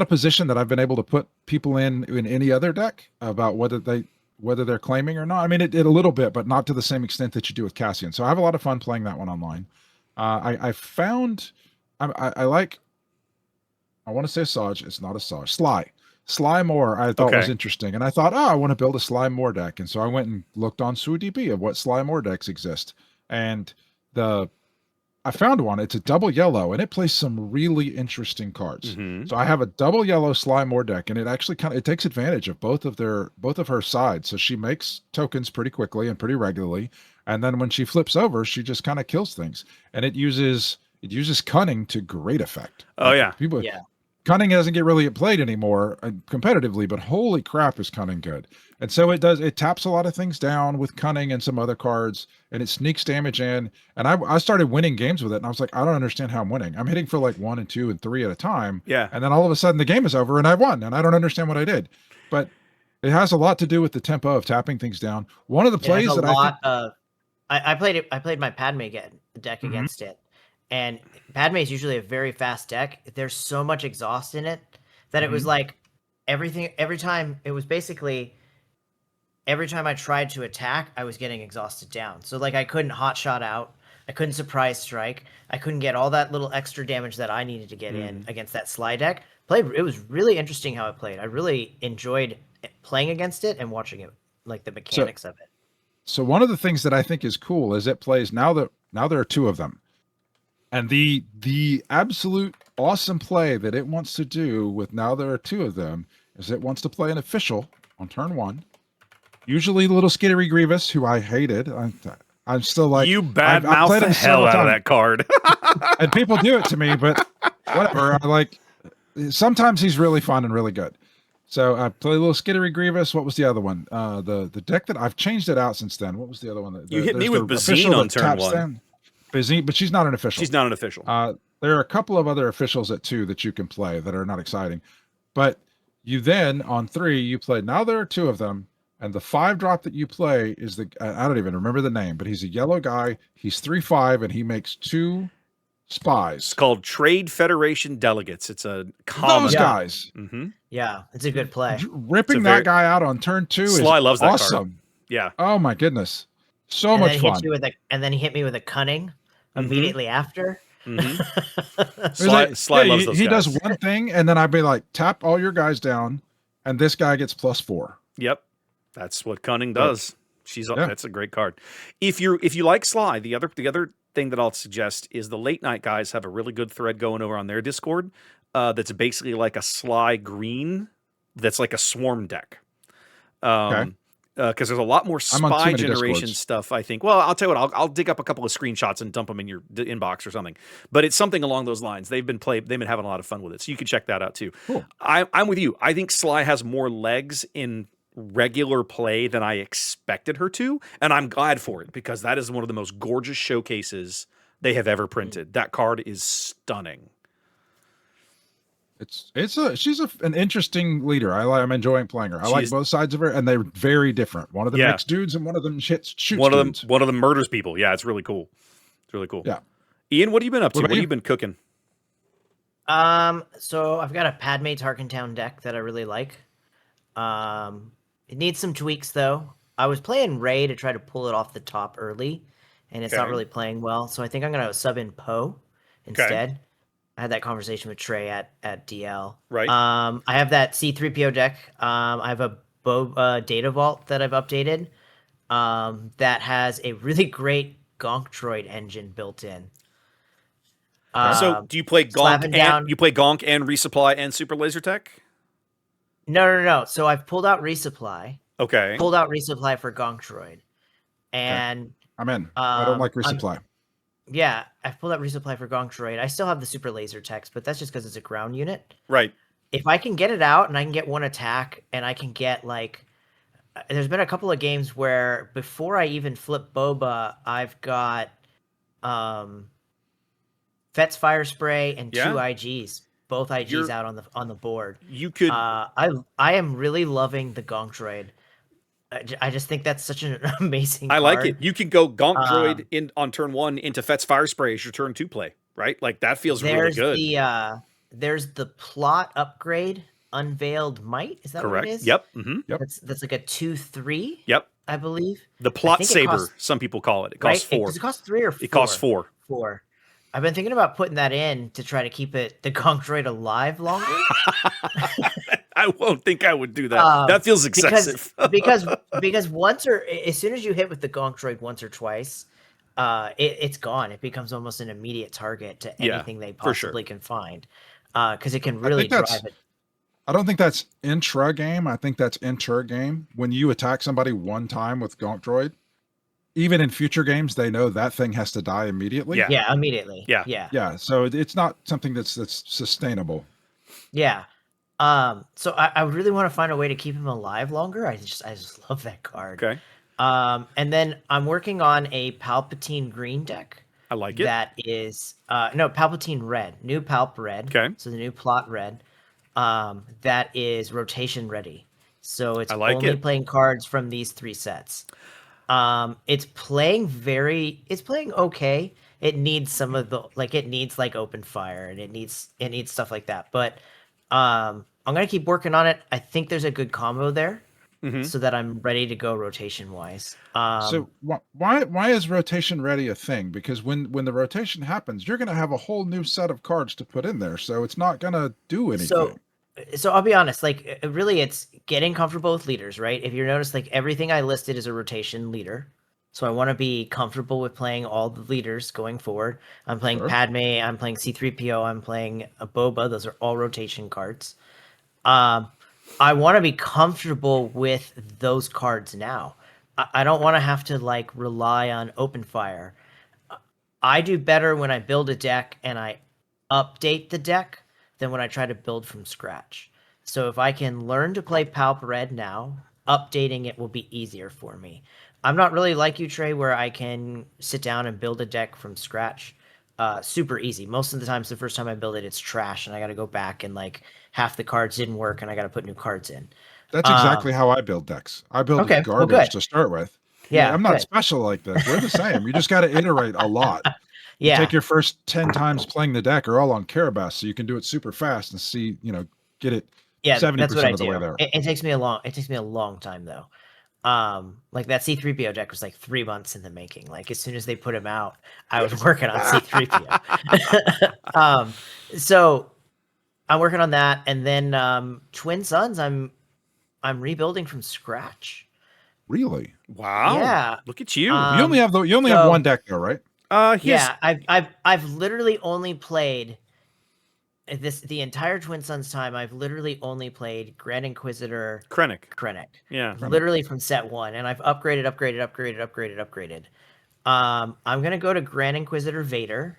A: position that I've been able to put people in any other deck about whether they're claiming or not. I mean, it a little bit, but not to the same extent that you do with Cassian. So I have a lot of fun playing that one online. I found I like. I want to say Saj. It's not a Saj. Sly Moore I thought was interesting. And I thought, I want to build a Sly Moore deck. And so I went and looked on SWU of what Sly Moore decks exist. And I found one. It's a double yellow, and it plays some really interesting cards. So I have a double yellow Sly Moore deck, and it actually it takes advantage of both of her sides. So she makes tokens pretty quickly and pretty regularly. And then when she flips over, she just kind of kills things. And it uses cunning to great effect. Cunning doesn't get really played anymore competitively, but holy crap is Cunning good. And so it taps a lot of things down with Cunning and some other cards, and it sneaks damage in. And I started winning games with it, and I was like, I don't understand how I'm winning. I'm hitting for 1 and 2 and 3 at a time. Yeah. And then all of a sudden the game is over and I won, and I don't understand what I did. But it has a lot to do with the tempo of tapping things down. One of the plays that I played my Padme deck against it.
C: and Padme is usually a very fast deck. There's so much exhaust in it that it was like every time I tried to attack, I was getting exhausted down. So like I couldn't hot shot out, I couldn't surprise strike, I couldn't get all that little extra damage that I needed to get in against that Sly deck. It was really interesting how it played. I really enjoyed playing against it and watching it, like the mechanics of it.
A: So one of the things that I think is cool is it plays now there are 2 of them. And the absolute awesome play that it wants to do with now there are 2 of them is it wants to play an official on turn 1. Usually little Skittery Grievous, who I hated. I'm still like,
B: you badmouth the hell out of that card.
A: And people do it to me, but whatever. Sometimes he's really fun and really good. So I play a little Skittery Grievous. What was the other one? The deck that I've changed it out since then. What was the other one?
B: You hit me with Bazine on turn 1.
A: Bazine, but she's not an official.
B: She's not an official.
A: There are a couple of other officials at 2 that you can play that are not exciting. But you then, on 3, you play, now there are 2 of them. And the 5-drop that you play is I don't even remember the name, but he's a yellow guy. He's 3/5, and he makes 2 spies.
B: It's called Trade Federation Delegates. It's a common.
A: Those guys.
C: Yeah, it's a good play.
A: Ripping that guy out on turn 2
B: Sly
A: is
B: loves that
A: awesome.
B: card. Yeah.
A: Oh my goodness. So much fun.
C: And then he hit me with a cunning immediately after.
B: Sly loves those guys.
A: He does one thing, and then I'd be like, tap all your guys down, and this guy gets +4.
B: Yep. That's what Cunning does. That's a great card. If you like Sly, the other thing that I'll suggest is the late night guys have a really good thread going over on their Discord. That's basically like a Sly green. That's like a swarm deck. Because there's a lot more spy generation stuff. I think. Well, I'll tell you what. I'll dig up a couple of screenshots and dump them in your inbox or something. But it's something along those lines. They've been having a lot of fun with it, so you can check that out too.
A: Cool.
B: I'm with you. I think Sly has more legs in regular play than I expected her to, and I'm glad for it because that is one of the most gorgeous showcases they have ever printed. That card is stunning.
A: She's an interesting leader. I'm enjoying playing her. I like both sides of her, and they're very different. One of them makes dudes, and one of them shoots dudes.
B: One of them murders people. Yeah, it's really cool. It's really cool.
A: Yeah.
B: Ian, what have you been up to? What have you been cooking?
C: So I've got a Padme Tarkentown deck that I really like. It needs some tweaks, though. I was playing Ray to try to pull it off the top early, and it's not really playing well. So I think I'm going to sub in Poe instead. Okay. I had that conversation with Trey at DL.
B: Right.
C: I have that C3PO deck. I have a Data Vault that I've updated that has a really great Gonk Droid engine built in.
B: So do you play Gonk? You play Gonk and Resupply and Super Laser Tech?
C: No. So I've pulled out Resupply.
B: Okay.
C: Pulled out Resupply for Gonk Droid. And
A: I'm in. I don't like Resupply.
C: I've pulled out Resupply for Gonk Droid. I still have the Super Laser Techs, but that's just because it's a ground unit.
B: Right.
C: If I can get it out and I can get one attack and I can get there's been a couple of games where before I even flip Boba, I've got Fett's Fire Spray and 2 IGs. Both IGs out on the board. You could. I am really loving the Gonk Droid. I just think that's such an amazing card.
B: I like it. You can go Gonk Droid on turn 1 into Fett's Fire Spray as your turn 2 play, right? Like that feels really good.
C: There's the plot upgrade, Unveiled Might. Is that
B: correct?
C: What it is?
B: Yep. Mm-hmm.
A: Yep.
C: That's like a 2/3.
B: Yep.
C: I believe.
B: The plot saber, some people call it. It costs 4.
C: Does it cost 3 or 4?
B: It costs 4.
C: 4. I've been thinking about putting that in to try to keep the Gonk Droid alive longer.
B: I won't think I would do that. That feels excessive.
C: because as soon as you hit with the Gonk Droid once or twice, it's gone. It becomes almost an immediate target to anything they possibly can find. Because it can really drive it.
A: I don't think that's intra game. I think that's inter game. When you attack somebody one time with Gonk Droid, even in future games, they know that thing has to die immediately.
C: Yeah, immediately.
A: Yeah. So it's not something that's sustainable.
C: Yeah. So I really want to find a way to keep him alive longer. I just love that card.
B: Okay.
C: And then I'm working on a Palpatine green deck.
B: I like it.
C: That is Palpatine red, new Palp red.
B: Okay.
C: So the new plot red. That is rotation ready. So it's
B: only
C: playing cards from these 3 sets. It's playing okay. it needs some of the like it needs like open fire and it needs stuff like that. But I'm gonna keep working on it. I think there's a good combo there, so that I'm ready to go rotation wise.
A: So why is rotation ready a thing? Because when the rotation happens, you're going to have a whole new set of cards to put in there, so it's not going to do anything.
C: So I'll be honest, like really it's getting comfortable with leaders, right? If you notice, like everything I listed is a rotation leader. So I want to be comfortable with playing all the leaders going forward. I'm playing
A: Sure.
C: Padme, I'm playing C3PO, I'm playing a Boba. Those are all rotation cards. I want to be comfortable with those cards now. I don't want to have to like rely on open fire. I do better when I build a deck and I update the deck than when I try to build from scratch. So if I can learn to play Palp Red now, updating it will be easier for me. I'm not really like you, Trey, where I can sit down and build a deck from scratch. Super easy. Most of the times, the first time I build it, it's trash, and I got to go back and like half the cards didn't work, and I got to put new cards in.
A: That's exactly how I build decks. I build
C: Okay, well,
A: garbage
C: good.
A: to start with.
C: Yeah,
A: I'm not
C: good.
A: special like this. We're the same. You just got to iterate a lot. You
C: Yeah,
A: take your first 10 times playing the deck are all on Carabas, so you can do it super fast and see, get it
C: yeah,
A: 70%
C: that's what I
A: of the way
C: do.
A: there.
C: It takes me a long time though. Like that C3PO deck was like 3 months in the making. Like as soon as they put him out, I was working on C3PO. So I'm working on that, and then Twin Suns, I'm rebuilding from scratch.
A: Really?
B: Wow.
C: Yeah.
B: Look at you.
A: You only have
C: so-
A: one deck though, right?
C: Yeah, I've literally only played the entire Twin Suns time. I've literally only played Grand Inquisitor
B: Krennic. Yeah.
C: literally from set 1, and I've upgraded. I'm gonna go to Grand Inquisitor Vader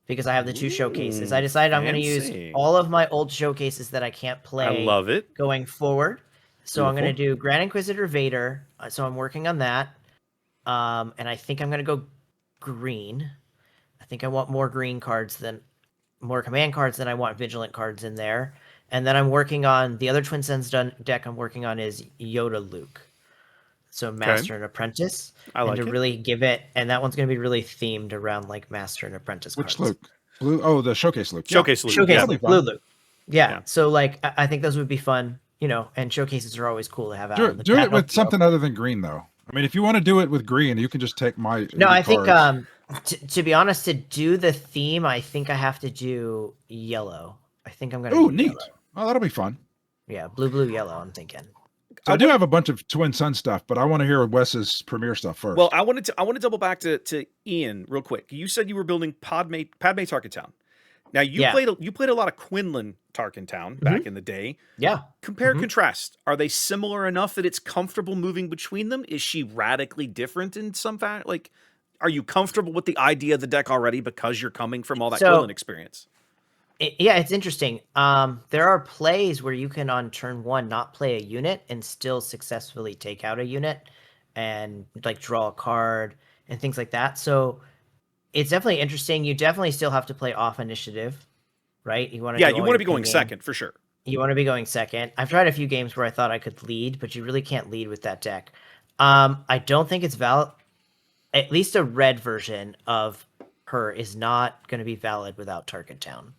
C: because I have the 2 showcases. I decided I'm gonna use
B: fancy.
C: all of my old showcases that I can't play.
B: I love it.
C: Going forward. So I'm gonna
A: Beautiful.
C: do Grand Inquisitor Vader. So I'm working on that. And I think I'm gonna go green. I think I want more command cards than I want vigilant cards in there. And then I'm working on the other Twin Suns deck. I'm working on is Yoda Luke. So Master and Apprentice.
B: I like
C: and to
B: it.
C: really give it, and that one's gonna be really themed around like Master and Apprentice
A: Which
C: cards.
A: Luke? Blue? Oh, the showcase Luke.
B: Showcase Luke.
C: Showcase
B: Yeah.
C: Luke,
A: fun.
C: Blue Luke. Yeah.
B: Yeah.
C: So like I think those would be fun, and showcases are always cool to have out.
A: Do
C: on the
A: it
C: cat
A: with
C: Nokia.
A: something other than green, though. I mean, if you want to do it with green, you can just take my.
C: No, I think
A: cards.
C: to be honest, to do the theme, I think I have to do yellow. I think I'm gonna.
A: Oh,
C: do
A: neat.
C: yellow.
A: Oh, that'll be fun.
C: Yeah, blue, yellow. I'm thinking.
A: So I do have a bunch of Twin Sun stuff, but I want to hear Wes's premiere stuff first.
B: Well, I want to double back to Ian real quick. You said you were building Padme Tarkatown. Now you played a lot of Quinlan Tarkatown back in the day.
C: Yeah.
B: Compare and contrast. Are they similar enough that it's comfortable moving between them? Is she radically different in some fact? Like, are you comfortable with the idea of the deck already because you're coming from all that Quinlan experience?
C: Yeah, it's interesting. There are plays where you can on turn 1 not play a unit and still successfully take out a unit and like draw a card and things like that. So it's definitely interesting. You definitely still have to play off initiative, right? You want to
B: be going second for sure.
C: You want to be going second. I've tried a few games where I thought I could lead, but you really can't lead with that deck. I don't think it's valid. At least a red version of her is not going to be valid without Tarkatown.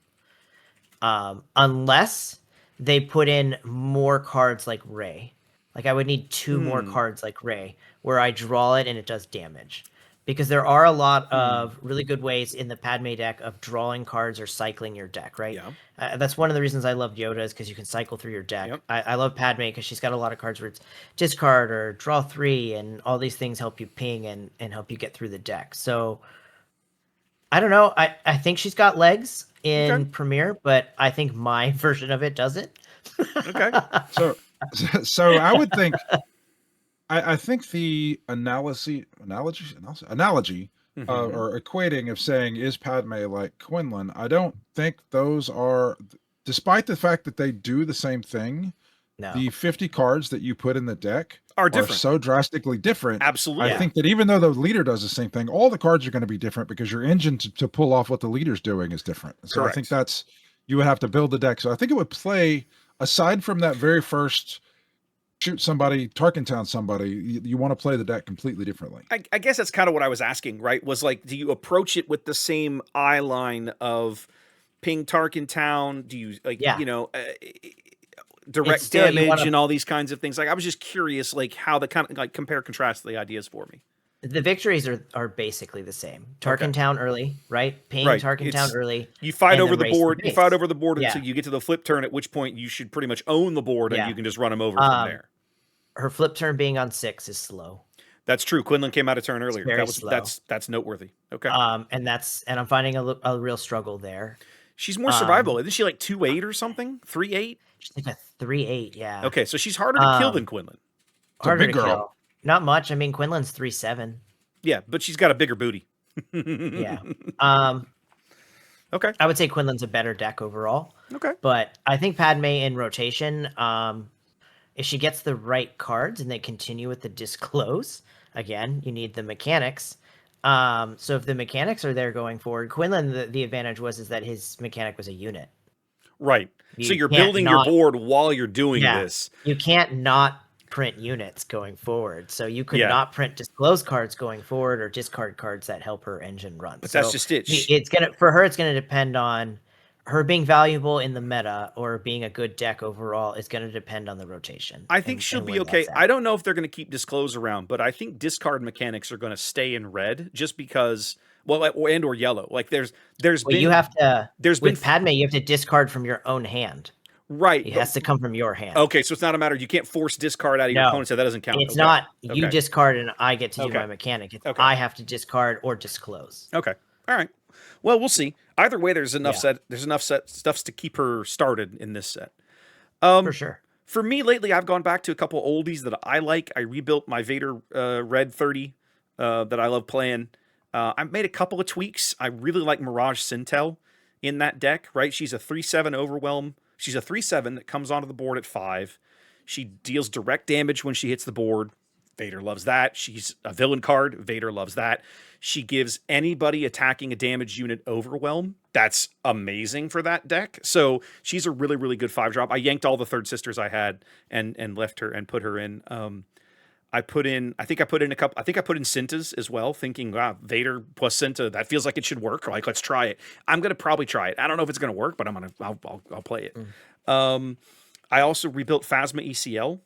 C: Unless they put in more cards like Ray. Like I would need 2 more cards like Ray, where I draw it and it does damage. Because there are a lot of really good ways in the Padme deck of drawing cards or cycling your deck, right?
B: Yeah.
C: That's one of the reasons I love Yoda is because you can cycle through your deck.
B: Yep.
C: I love Padme because she's got a lot of cards where it's discard or draw 3, and all these things help you ping and help you get through the deck. So I don't know. I think she's got legs in Premiere, but I think my version of it doesn't.
B: Okay.
A: So I would think. I think the analogy or equating of saying is Padme like Quinlan, I don't think those are, despite the fact that they do the same thing, the 50 cards that you put in the deck
B: are different.
A: So drastically different.
B: Absolutely.
A: I think that even though the leader does the same thing, all the cards are going to be different because your engine to pull off what the leader's doing is different. So I think you would have to build the deck. So I think it would play, aside from that very first shoot somebody, Tarkentown somebody, you want to play the deck completely differently.
B: I guess that's kind of what I was asking, right? Was like, do you approach it with the same eye line of ping Tarkentown? Do you like,
C: Yeah.
B: direct
C: still- you
B: damage
C: wanna-
B: and all these kinds of things? Like, I was just curious, like how the kind of like compare contrast the ideas for me.
C: The victories are basically the same. Tarkentown early, right? Ping
B: Right.
C: Tarkentown
B: It's-
C: early.
B: You fight
C: and
B: over
C: then
B: the
C: race the
B: board. You
C: base.
B: fight over the board
C: Yeah.
B: until you get to the flip turn, at which point you should pretty much own the board and
C: Yeah.
B: you can just run them over from there.
C: Her flip turn being on 6 is slow.
B: That's true. Quinlan came out a turn earlier.
C: very
B: That was
C: slow.
B: that's noteworthy. Okay.
C: And I'm finding a real struggle there.
B: She's more survivable. Isn't she like 2-8 or something? 3-8?
C: She's like a 3-8, yeah.
B: Okay, so she's harder to kill
C: Um,
B: than Quinlan.
C: Harder
A: big
C: to
A: girl.
C: kill. Not much. I mean, Quinlan's 3-7.
B: Yeah, but she's got a bigger booty.
C: Yeah.
B: Okay.
C: I would say Quinlan's a better deck overall.
B: Okay.
C: But I think Padme in rotation, if she gets the right cards and they continue with the disclose, again, you need the mechanics. So if the mechanics are there going forward, Quinlan, the advantage is that his mechanic was a unit.
B: Right. So
C: You
B: you're
C: can't
B: building your
C: not-
B: board while you're doing
C: Yeah.
B: this.
C: You can't not print units going forward. So you could
B: Yeah.
C: not print disclose cards going forward or discard cards that help her engine run.
B: But
C: So
B: that's just it.
C: it's gonna depend on her being valuable in the meta or being a good deck overall. It's gonna depend on the rotation.
B: I think
C: and-
B: she'll
C: and
B: be
C: where
B: okay.
C: that's at.
B: I don't know if they're going to keep disclose around, but I think discard mechanics are going to stay in red just because, well, and or yellow. Like there's
C: Well,
B: been
C: you have to
B: there's been
C: with Padme, you have to discard from your own hand.
B: right.
C: It has to come from your hand.
B: Okay, so it's not a matter. You can't force discard out of your
C: No.
B: opponent, so that doesn't count.
C: It's
B: Okay.
C: not you
B: Okay.
C: discard and I get to do
B: Okay.
C: my mechanic. It's
B: Okay.
C: I have to discard or disclose.
B: Okay. All right. Well, we'll see. Either way, there's enough
C: Yeah.
B: stuffs to keep her started in this set.
C: For sure.
B: For me lately, I've gone back to a couple oldies that I like. I rebuilt my Vader Red 30 that I love playing. I made a couple of tweaks. I really like Mirage Sintel in that deck, right? She's a 3/7 overwhelm. She's a 3/7 that comes onto the board at 5. She deals direct damage when she hits the board. Vader loves that. She's a villain card. Vader loves that. She gives anybody attacking a damage unit overwhelm. That's amazing for that deck. So she's a really, really good 5-drop. I yanked all the third sisters I had and left her and put her in. I put in Cintas as well, thinking, wow, Vader plus Cinta, that feels like it should work. Like, let's try it. I'm gonna probably try it. I don't know if it's gonna work, but I'll play it. I also rebuilt Phasma ECL.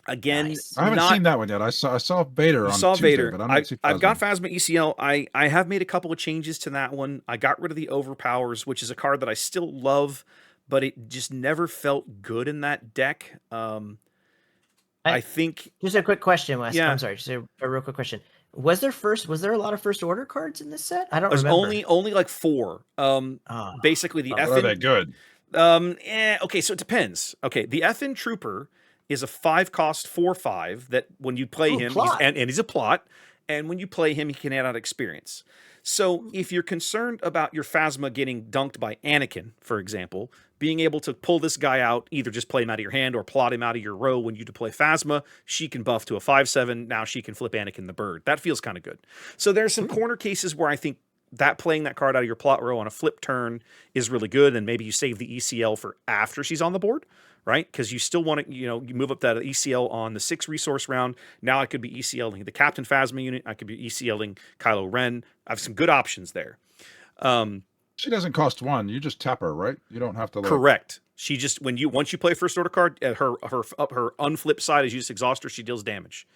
B: Again,
C: Nice.
A: I haven't seen that one yet. I saw Vader on
B: saw
A: Tuesday,
B: Vader.
A: but I didn't see
B: I've got
A: Phasma.
B: Phasma ECL. I have made a couple of changes to that one. I got rid of the Overpowers, which is a card that I still love, but it just never felt good in that deck. I think
C: Just a quick question, Wes.
B: Yeah.
C: I'm sorry, just a real quick question. Was there a lot of first order cards in this set? I don't
B: there's
C: remember.
B: only like 4.
C: Oh,
B: Basically the
A: Are they
B: FN.
A: good?
B: Okay, so it depends. Okay, the FN Trooper is a 5-cost 4/5 that when you play him,
C: plot.
B: and he's a plot, and when you play him, he can add on experience. So if you're concerned about your Phasma getting dunked by Anakin, for example, being able to pull this guy out, either just play him out of your hand or plot him out of your row when you deploy Phasma, she can buff to a 5/7. Now she can flip Anakin the bird. That feels kind of good. So there's some corner cases where I think that playing that card out of your plot row on a flip turn is really good, and maybe you save the ECL for after she's on the board, right? Because you still want to, you move up that ECL on the 6 resource round. Now I could be ECLing the Captain Phasma unit. I could be ECLing Kylo Ren. I have some good options there.
A: She doesn't cost 1. You just tap her, right? You don't have to.
B: Correct. She just once you play a first order card, at her unflip side as you just exhaust her, she deals damage.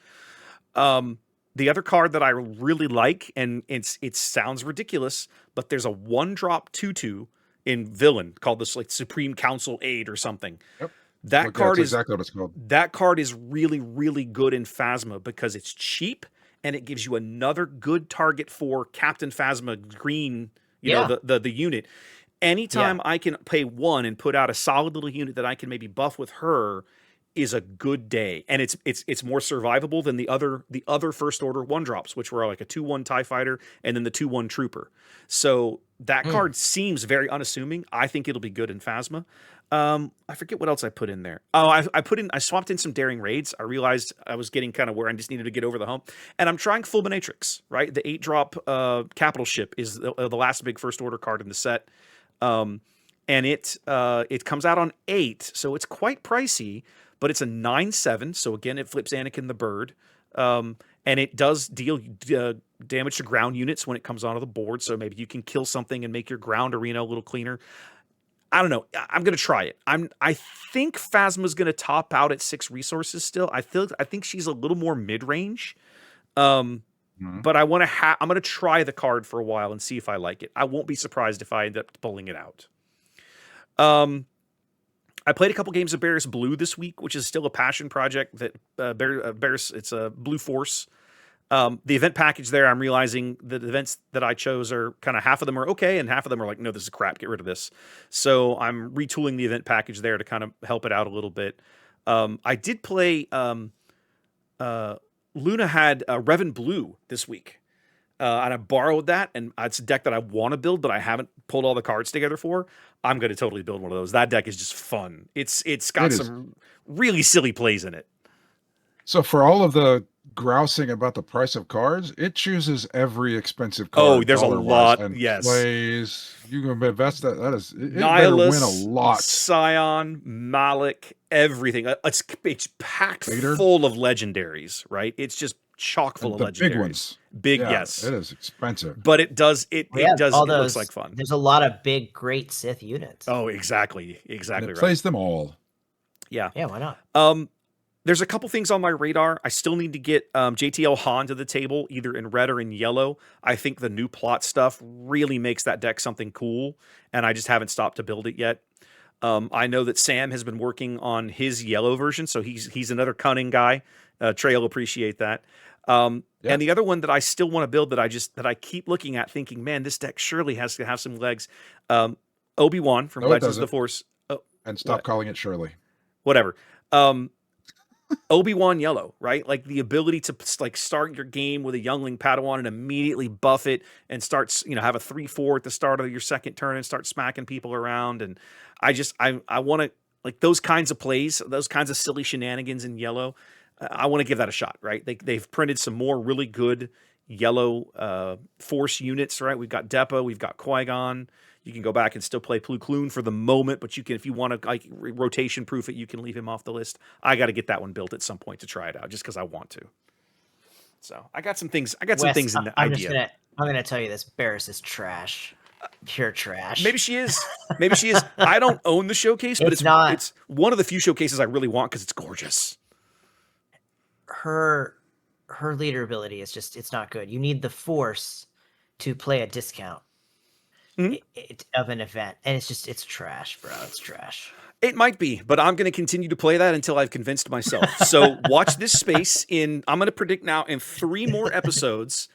B: The other card that I really like, and it sounds ridiculous, but there's a 1-drop 2/2 in villain called this like Supreme Council Aid or something.
A: Yep.
B: That
A: Look,
B: card
A: that's
B: is
A: exactly what it's called.
B: That card is really, really good in Phasma because it's cheap and it gives you another good target for Captain Phasma Green, the unit. Anytime I can pay 1 and put out a solid little unit that I can maybe buff with her is a good day. And it's more survivable than the other first order 1-drops, which were like a 2/1 TIE Fighter and then the 2/1 Trooper. So that card seems very unassuming. I think it'll be good in Phasma. I forget what else I put in there. Oh, I swapped in some Daring Raids. I realized I was getting kind of where I just needed to get over the hump. And I'm trying Fulminatrix, right? The 8-drop capital ship is the last big first order card in the set. And it comes out on 8, so it's quite pricey, but it's a 9/7. So again, it flips Anakin the bird. And it does deal damage to ground units when it comes onto the board. So maybe you can kill something and make your ground arena a little cleaner. I don't know. I'm gonna try it. I think Phasma's gonna top out at 6 resources still. I think she's a little more mid range. But I'm gonna try the card for a while and see if I like it. I won't be surprised if I end up pulling it out. I played a couple games of Barris Blue this week, which is still a passion project. That Barris, it's a Blue Force. The event package there, I'm realizing that the events that I chose are kind of half of them are okay, and half of them are like, no, this is crap. Get rid of this. So I'm retooling the event package there to kind of help it out a little bit. I did play. Luna had Revan Blue this week, and I borrowed that, and it's a deck that I want to build, but I haven't pulled all the cards together for. I'm going to totally build one of those. That deck is just fun. It's got some really silly plays in it.
A: So for all of the grousing about the price of cards, it chooses every expensive card.
B: Oh, there's a lot.
A: And
B: yes,
A: plays. You can invest that. That is it. Better win a lot.
B: Scion, Malik, everything. It's packed full of legendaries. Right? It's just chock full of legendaries. Big ones. Yes.
A: It is expensive,
B: but it does. It looks like fun.
C: There's a lot of big, great Sith units.
B: Oh, exactly.
A: And it
B: right.
A: Plays them all.
C: Yeah. Why not?
B: There's a couple things on my radar. I still need to get JTL Han to the table, either in red or in yellow. I think the new plot stuff really makes that deck something cool, and I just haven't stopped to build it yet. I know that Sam has been working on his yellow version, so he's another cunning guy. Trey will appreciate that. And the other one that I still want to build that I keep looking at, thinking, man, this deck surely has to have some legs. Obi-Wan from Legends of the Force.
A: And stop calling it Shirley.
B: Whatever. Obi-Wan yellow, right? Like the ability to like start your game with a youngling Padawan and immediately buff it and start, have a 3/4 at the start of your second turn and start smacking people around. And I want to, like, those kinds of plays, those kinds of silly shenanigans in yellow. I want to give that a shot, right? They've printed some more really good yellow Force units, right? We've got Depa, we've got Qui-Gon. You can go back and still play Plo Koon for the moment, but you can, if you want to like rotation proof it, you can leave him off the list. I got to get that one built at some point to try it out, just because I want to. So I got some things. Some things in the idea.
C: I'm gonna tell you this: Barris is trash, pure trash.
B: Maybe she is. Maybe she is. I don't own the showcase, but it's not. It's one of the few showcases I really want because it's gorgeous.
C: Her leader ability is just, it's not good. You need the Force to play a discount. Of an event, and it's trash, bro. It's trash.
B: It might be, but I'm going to continue to play that until I've convinced myself. So watch this space. I'm going to predict now in 3 more episodes,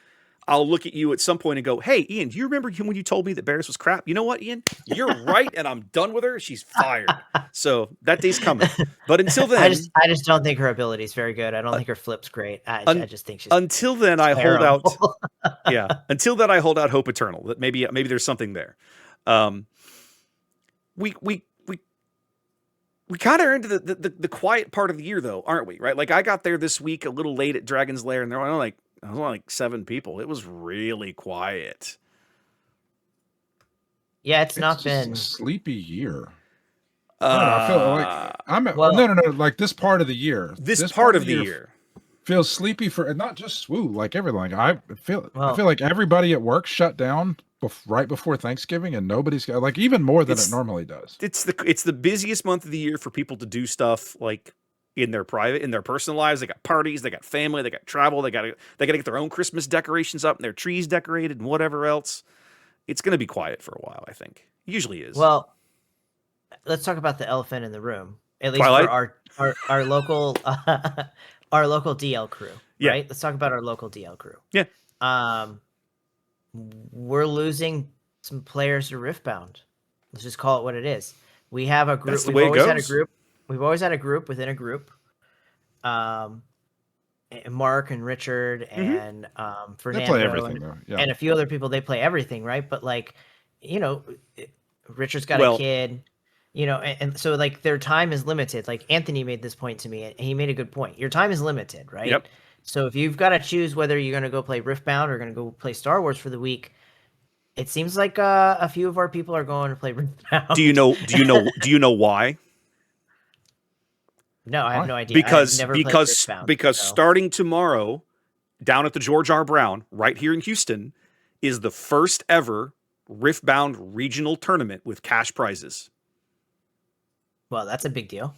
B: I'll look at you at some point and go, hey, Ian, do you remember when you told me that Barris was crap? You know what, Ian? You're right, and I'm done with her. She's fired. So that day's coming. But until then...
C: I just don't think her ability is very good. I don't think her flip's great. I just think she's
B: Until then, I hold out... Yeah. Until then, I hold out hope eternal. That maybe there's something there. We kind of are into the quiet part of the year, though, aren't we? Right? Like, I got there this week a little late at Dragon's Lair, and there were only like 7 people. It was really quiet.
A: Yeah, it's not been a sleepy year. I feel like like this part of the year.
B: This part of the year
A: feels sleepy for not just SWU, like everything. I feel like everybody at work shut down right before Thanksgiving, and nobody's got, like, even more than it normally does.
B: It's the busiest month of the year for people to do stuff like in their personal lives. They got parties, they got family, they got travel, they got to get their own Christmas decorations up and their trees decorated and whatever else. It's going to be quiet for a while, I think. It usually is.
C: Well, let's talk about the elephant in the room. At least
B: Twilight?
C: For our local our local DL crew.
B: Yeah.
C: Right? Let's talk about our local DL crew.
B: Yeah.
C: We're losing some players to Riftbound. Let's just call it what it is. We have a group.
B: That's the way it goes.
C: We've always had a group within a group. Mark and Richard and Fernando,
A: they play everything, though. Yeah.
C: And a few other people. They play everything, right? But like, Richard's got a kid, and so like their time is limited. Like Anthony made this point to me, and he made a good point. Your time is limited, right?
B: Yep.
C: So if you've got to choose whether you're going to go play Riftbound or going to go play Star Wars for the week, it seems like a few of our people are going to play Riftbound.
B: Do you know why?
C: No, I have
A: Why?
C: no idea.
B: Because
C: I've never played Riftbound,
B: because
C: so-
B: starting tomorrow, down at the George R. Brown, right here in Houston, is the first ever Riftbound regional tournament with cash prizes.
C: well, that's a big deal.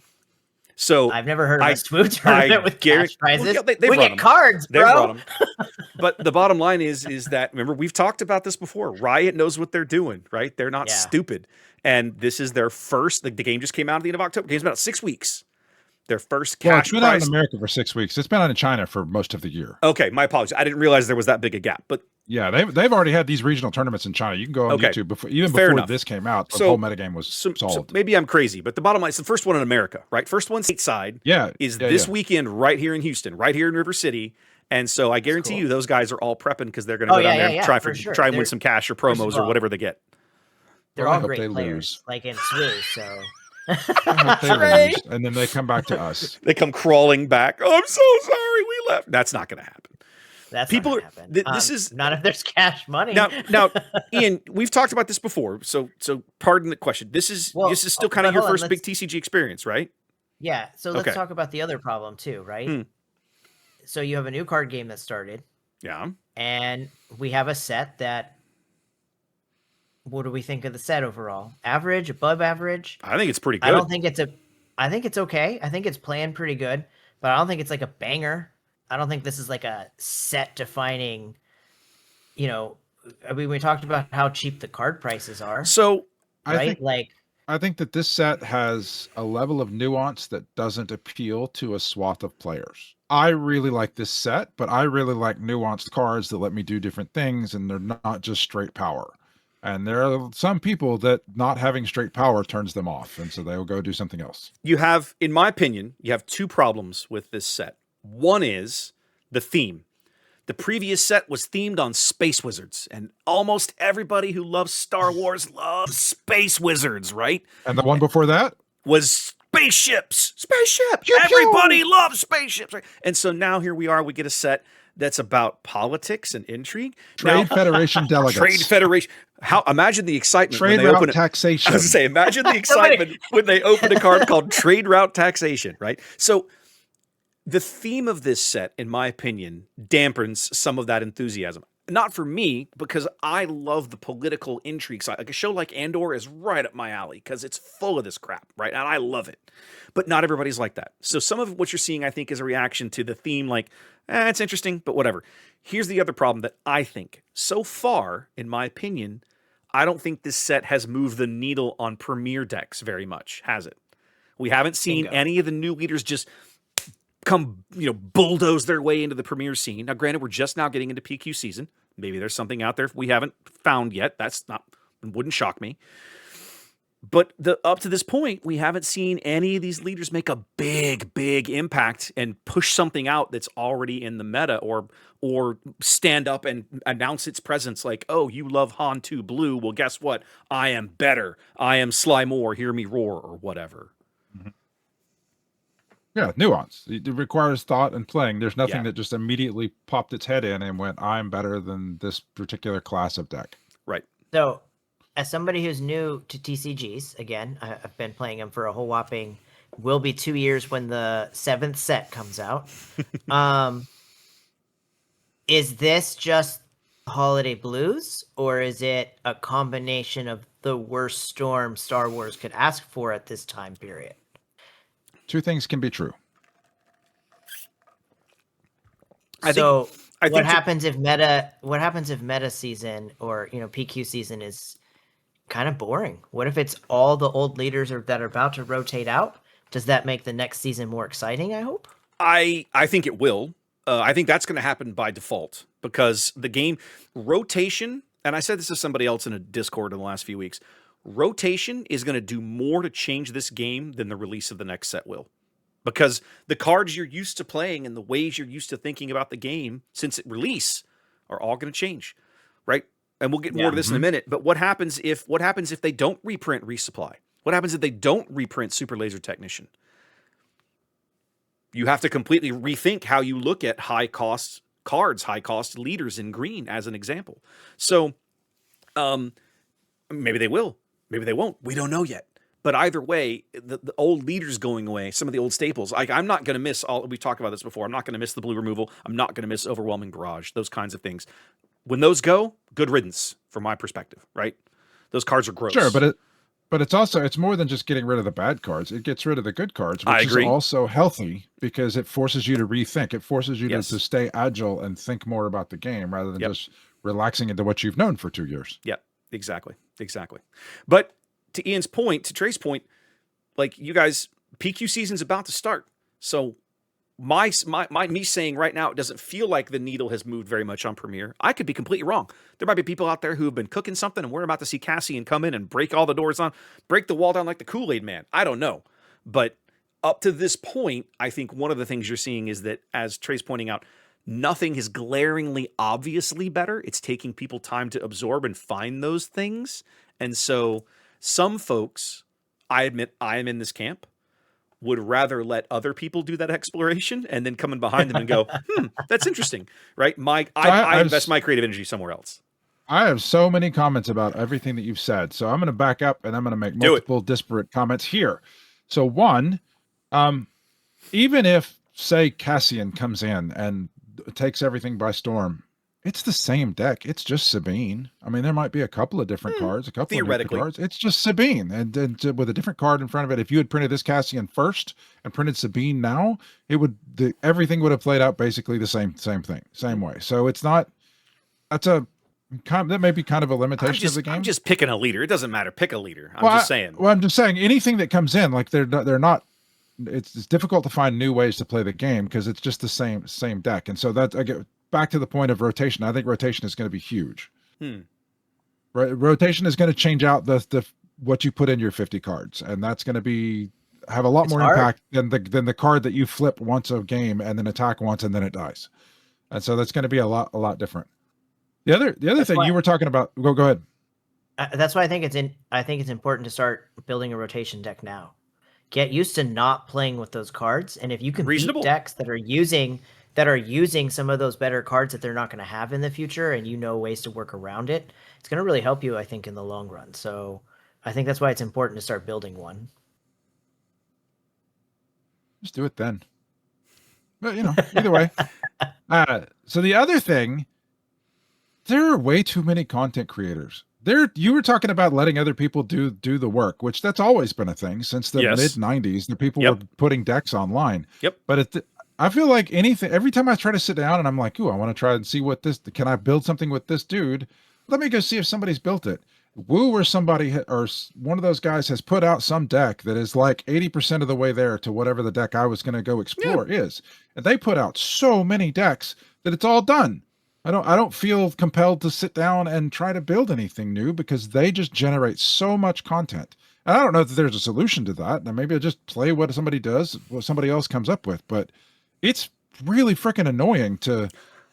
B: So
C: I've never heard of
B: I-
C: a SWU tournament with cash prizes.
B: Well, yeah, they
C: we
B: brought
C: get
B: 'em.
C: cards,
B: They
C: bro.
B: brought 'em. But the bottom line is that, remember, we've talked about this before. Riot knows what they're doing, right? They're not
C: Yeah.
B: stupid. And this is their first, the game just came out at the end of October. The game's been out 6 weeks. Their first
A: Well,
B: cash
A: it's been out in
B: prize.
A: America for 6 weeks. It's been out in China for most of the year.
B: Okay, my apologies. I didn't realize there was that big a gap. But
A: Yeah, they've already had these regional tournaments in China. You can go on
B: Okay.
A: YouTube
B: Fair
A: before
B: enough.
A: this came out. The
B: So-
A: whole metagame was
B: so
A: solved.
B: maybe I'm crazy, but the bottom line is the first one in America, right? First one stateside
A: Yeah,
B: is
A: yeah,
B: this
A: yeah.
B: weekend right here in Houston, right here in River City. And so I guarantee
C: cool.
B: you those guys are all prepping because they're going to
C: Oh,
B: go down
C: yeah,
B: there
C: yeah,
B: and
C: yeah,
B: try
C: for sure.
B: try and win
C: They're-
B: some cash or
C: first of
B: promos or
C: all-
B: whatever they get.
C: They're
A: Well, I
C: all
A: hope
C: great
A: they
C: players,
A: lose.
C: like in SWU. So
A: I hope they
C: Trey!
A: lose, and then they come back to us.
B: They come crawling back. Oh, I'm so sorry we left. That's not going to happen.
C: that's
B: People
C: not
B: are-
C: gonna happen.
B: this is-
C: not if there's cash money.
B: Now, Ian, we've talked about this before, so pardon the question. This is
C: Well,
B: still
C: oh,
B: kind of
C: but
B: your
C: hold on,
B: first big
C: let's-
B: TCG experience, right?
C: Yeah, so let's
B: Okay.
C: talk about the other problem too, right?
B: Hmm.
C: So you have a new card game that started,
B: Yeah.
C: and we have a set that. What do we think of the set overall? Average, above average?
B: I think it's pretty good.
C: I don't think it's a. I think it's okay. I think it's playing pretty good, but I don't think it's like a banger. I don't think this is like a set defining. You know, I mean, we talked about how cheap the card prices are,
B: So
C: right?
A: I think that this set has a level of nuance that doesn't appeal to a swath of players. I really like this set, but I really like nuanced cards that let me do different things, and they're not just straight power. And there are some people that not having straight power turns them off, and so they will go do something else.
B: you have, in my opinion, you have two problems with this set. One is the theme. The previous set was themed on space wizards, and almost everybody who loves Star Wars loves space wizards, right?
A: And the one before that,
B: Was spaceships. Spaceships.
A: Pew, pew.
B: Everybody loves spaceships, right? And so now here we are, we get a set that's about politics and intrigue.
A: Trade
B: Now,
A: Federation delegates,
B: Trade Federation. How imagine the excitement
A: trade
B: when they open
A: route
B: it.
A: taxation.
B: I was gonna say, imagine the excitement when they open a card called Trade Route Taxation, right? So the theme of this set, in my opinion, dampens some of that enthusiasm. Not for me, because I love the political intrigue side. Like a show like Andor is right up my alley because it's full of this crap, right? And I love it. But not everybody's like that. So some of what you're seeing, I think, is a reaction to the theme, like, it's interesting, but whatever. Here's the other problem that I think, so far, in my opinion, I don't think this set has moved the needle on premier decks very much, has it? We haven't seen
C: Bingo.
B: any of the new leaders just come, bulldoze their way into the premier scene. Now, granted, we're just now getting into PQ season. Maybe there's something out there we haven't found yet. Wouldn't shock me. But up to this point, we haven't seen any of these leaders make a big, big impact and push something out that's already in the meta, or stand up and announce its presence. Like, oh, you love Han 2 Blue. Well, guess what? I am better. I am Sly Moore. Hear me roar, or whatever.
A: Yeah, nuance. It requires thought and playing. There's nothing
B: Yeah.
A: that just immediately popped its head in and went, I'm better than this particular class of deck.
B: Right.
C: So, as somebody who's new to TCGs, again, I've been playing them for a whole whopping, will be 2 years when the 7th set comes out. Is this just holiday blues, or is it a combination of the worst storm Star Wars could ask for at this time period?
A: Two things can be true.
B: I
C: So
B: think
C: what
B: to-
C: happens if meta season, or PQ season, is kind of boring? What if it's all the old leaders that are about to rotate out? Does that make the next season more exciting, I hope?
B: I think it will. I think that's going to happen by default because the game rotation, and I said this to somebody else in a Discord in the last few weeks, rotation is going to do more to change this game than the release of the next set will. Because the cards you're used to playing and the ways you're used to thinking about the game since it release are all going to change, right? And we'll get more to this in a minute. But what happens if they don't reprint Resupply? What happens if they don't reprint Super Laser Technician? You have to completely rethink how you look at high cost cards, high cost leaders in green, as an example. So maybe they will, maybe they won't. We don't know yet. But either way, the old leaders going away, some of the old staples. I'm not going to miss all. We've talked about this before. I'm not going to miss the blue removal. I'm not going to miss overwhelming barrage. Those kinds of things. When those go, good riddance from my perspective. Right? Those cards are gross.
A: Sure, but it's more than just getting rid of the bad cards. It gets rid of the good cards, which is also healthy because it forces you to rethink. It forces you to stay agile and think more about the game rather than just relaxing into what you've known for 2 years.
B: Yep, exactly. But to Ian's point, to Trey's point, like you guys, PQ season's about to start. So me saying right now it doesn't feel like the needle has moved very much on Premiere. I could be completely wrong. There might be people out there who have been cooking something and we're about to see Cassian come in and break all the doors on, break the wall down like the Kool-Aid man. I don't know. But up to this point, I think one of the things you're seeing is that, as Trey's pointing out, nothing is glaringly obviously better. It's taking people time to absorb and find those things. And so some folks, I admit I am in this camp, would rather let other people do that exploration and then come in behind them and go, that's interesting, right? I invest my creative energy somewhere else.
A: I have so many comments about everything that you've said. So I'm going to back up and I'm going to make multiple disparate comments here. So one, even if, say, Cassian comes in and takes everything by storm, it's the same deck. It's just Sabine. I mean, there might be a couple of different cards, a couple of different cards. It's just Sabine, and with a different card in front of it. If you had printed this Cassian first and printed Sabine now, everything would have played out basically the same thing, same way. So it's not. That may be kind of a limitation of the game.
B: I'm just picking a leader. It doesn't matter. Pick a leader. I'm
A: just saying anything that comes in, like they're not. It's difficult to find new ways to play the game because it's just the same deck, and so that I get. Back to the point of rotation, I think rotation is going to be huge. Rotation is going to change out the what you put in your 50 cards, and that's going to have a lot more impact than the card that you flip once a game and then attack once and then it dies. And so that's going to be a lot different. The other thing you were talking about. Go ahead.
C: That's why I think it's important to start building a rotation deck now. Get used to not playing with those cards, and if you can beat decks that are using some of those better cards that they're not going to have in the future, and you know ways to work around it, it's going to really help you, I think, in the long run. So I think that's why it's important to start building one.
A: Just do it then. But, either way. So the other thing, there are way too many content creators. You were talking about letting other people do the work, which that's always been a thing since the mid-90s. The people were putting decks online.
B: Yep.
A: But I feel like every time I try to sit down and I'm like, ooh, I want to try and see can I build something with this dude? Let me go see if somebody's built it. Woo or somebody or one of those guys has put out some deck that is like 80% of the way there to whatever the deck I was going to go explore is. And they put out so many decks that it's all done. I don't feel compelled to sit down and try to build anything new because they just generate so much content. And I don't know that there's a solution to that. Now maybe I just play what somebody does, what somebody else comes up with, but it's really freaking annoying to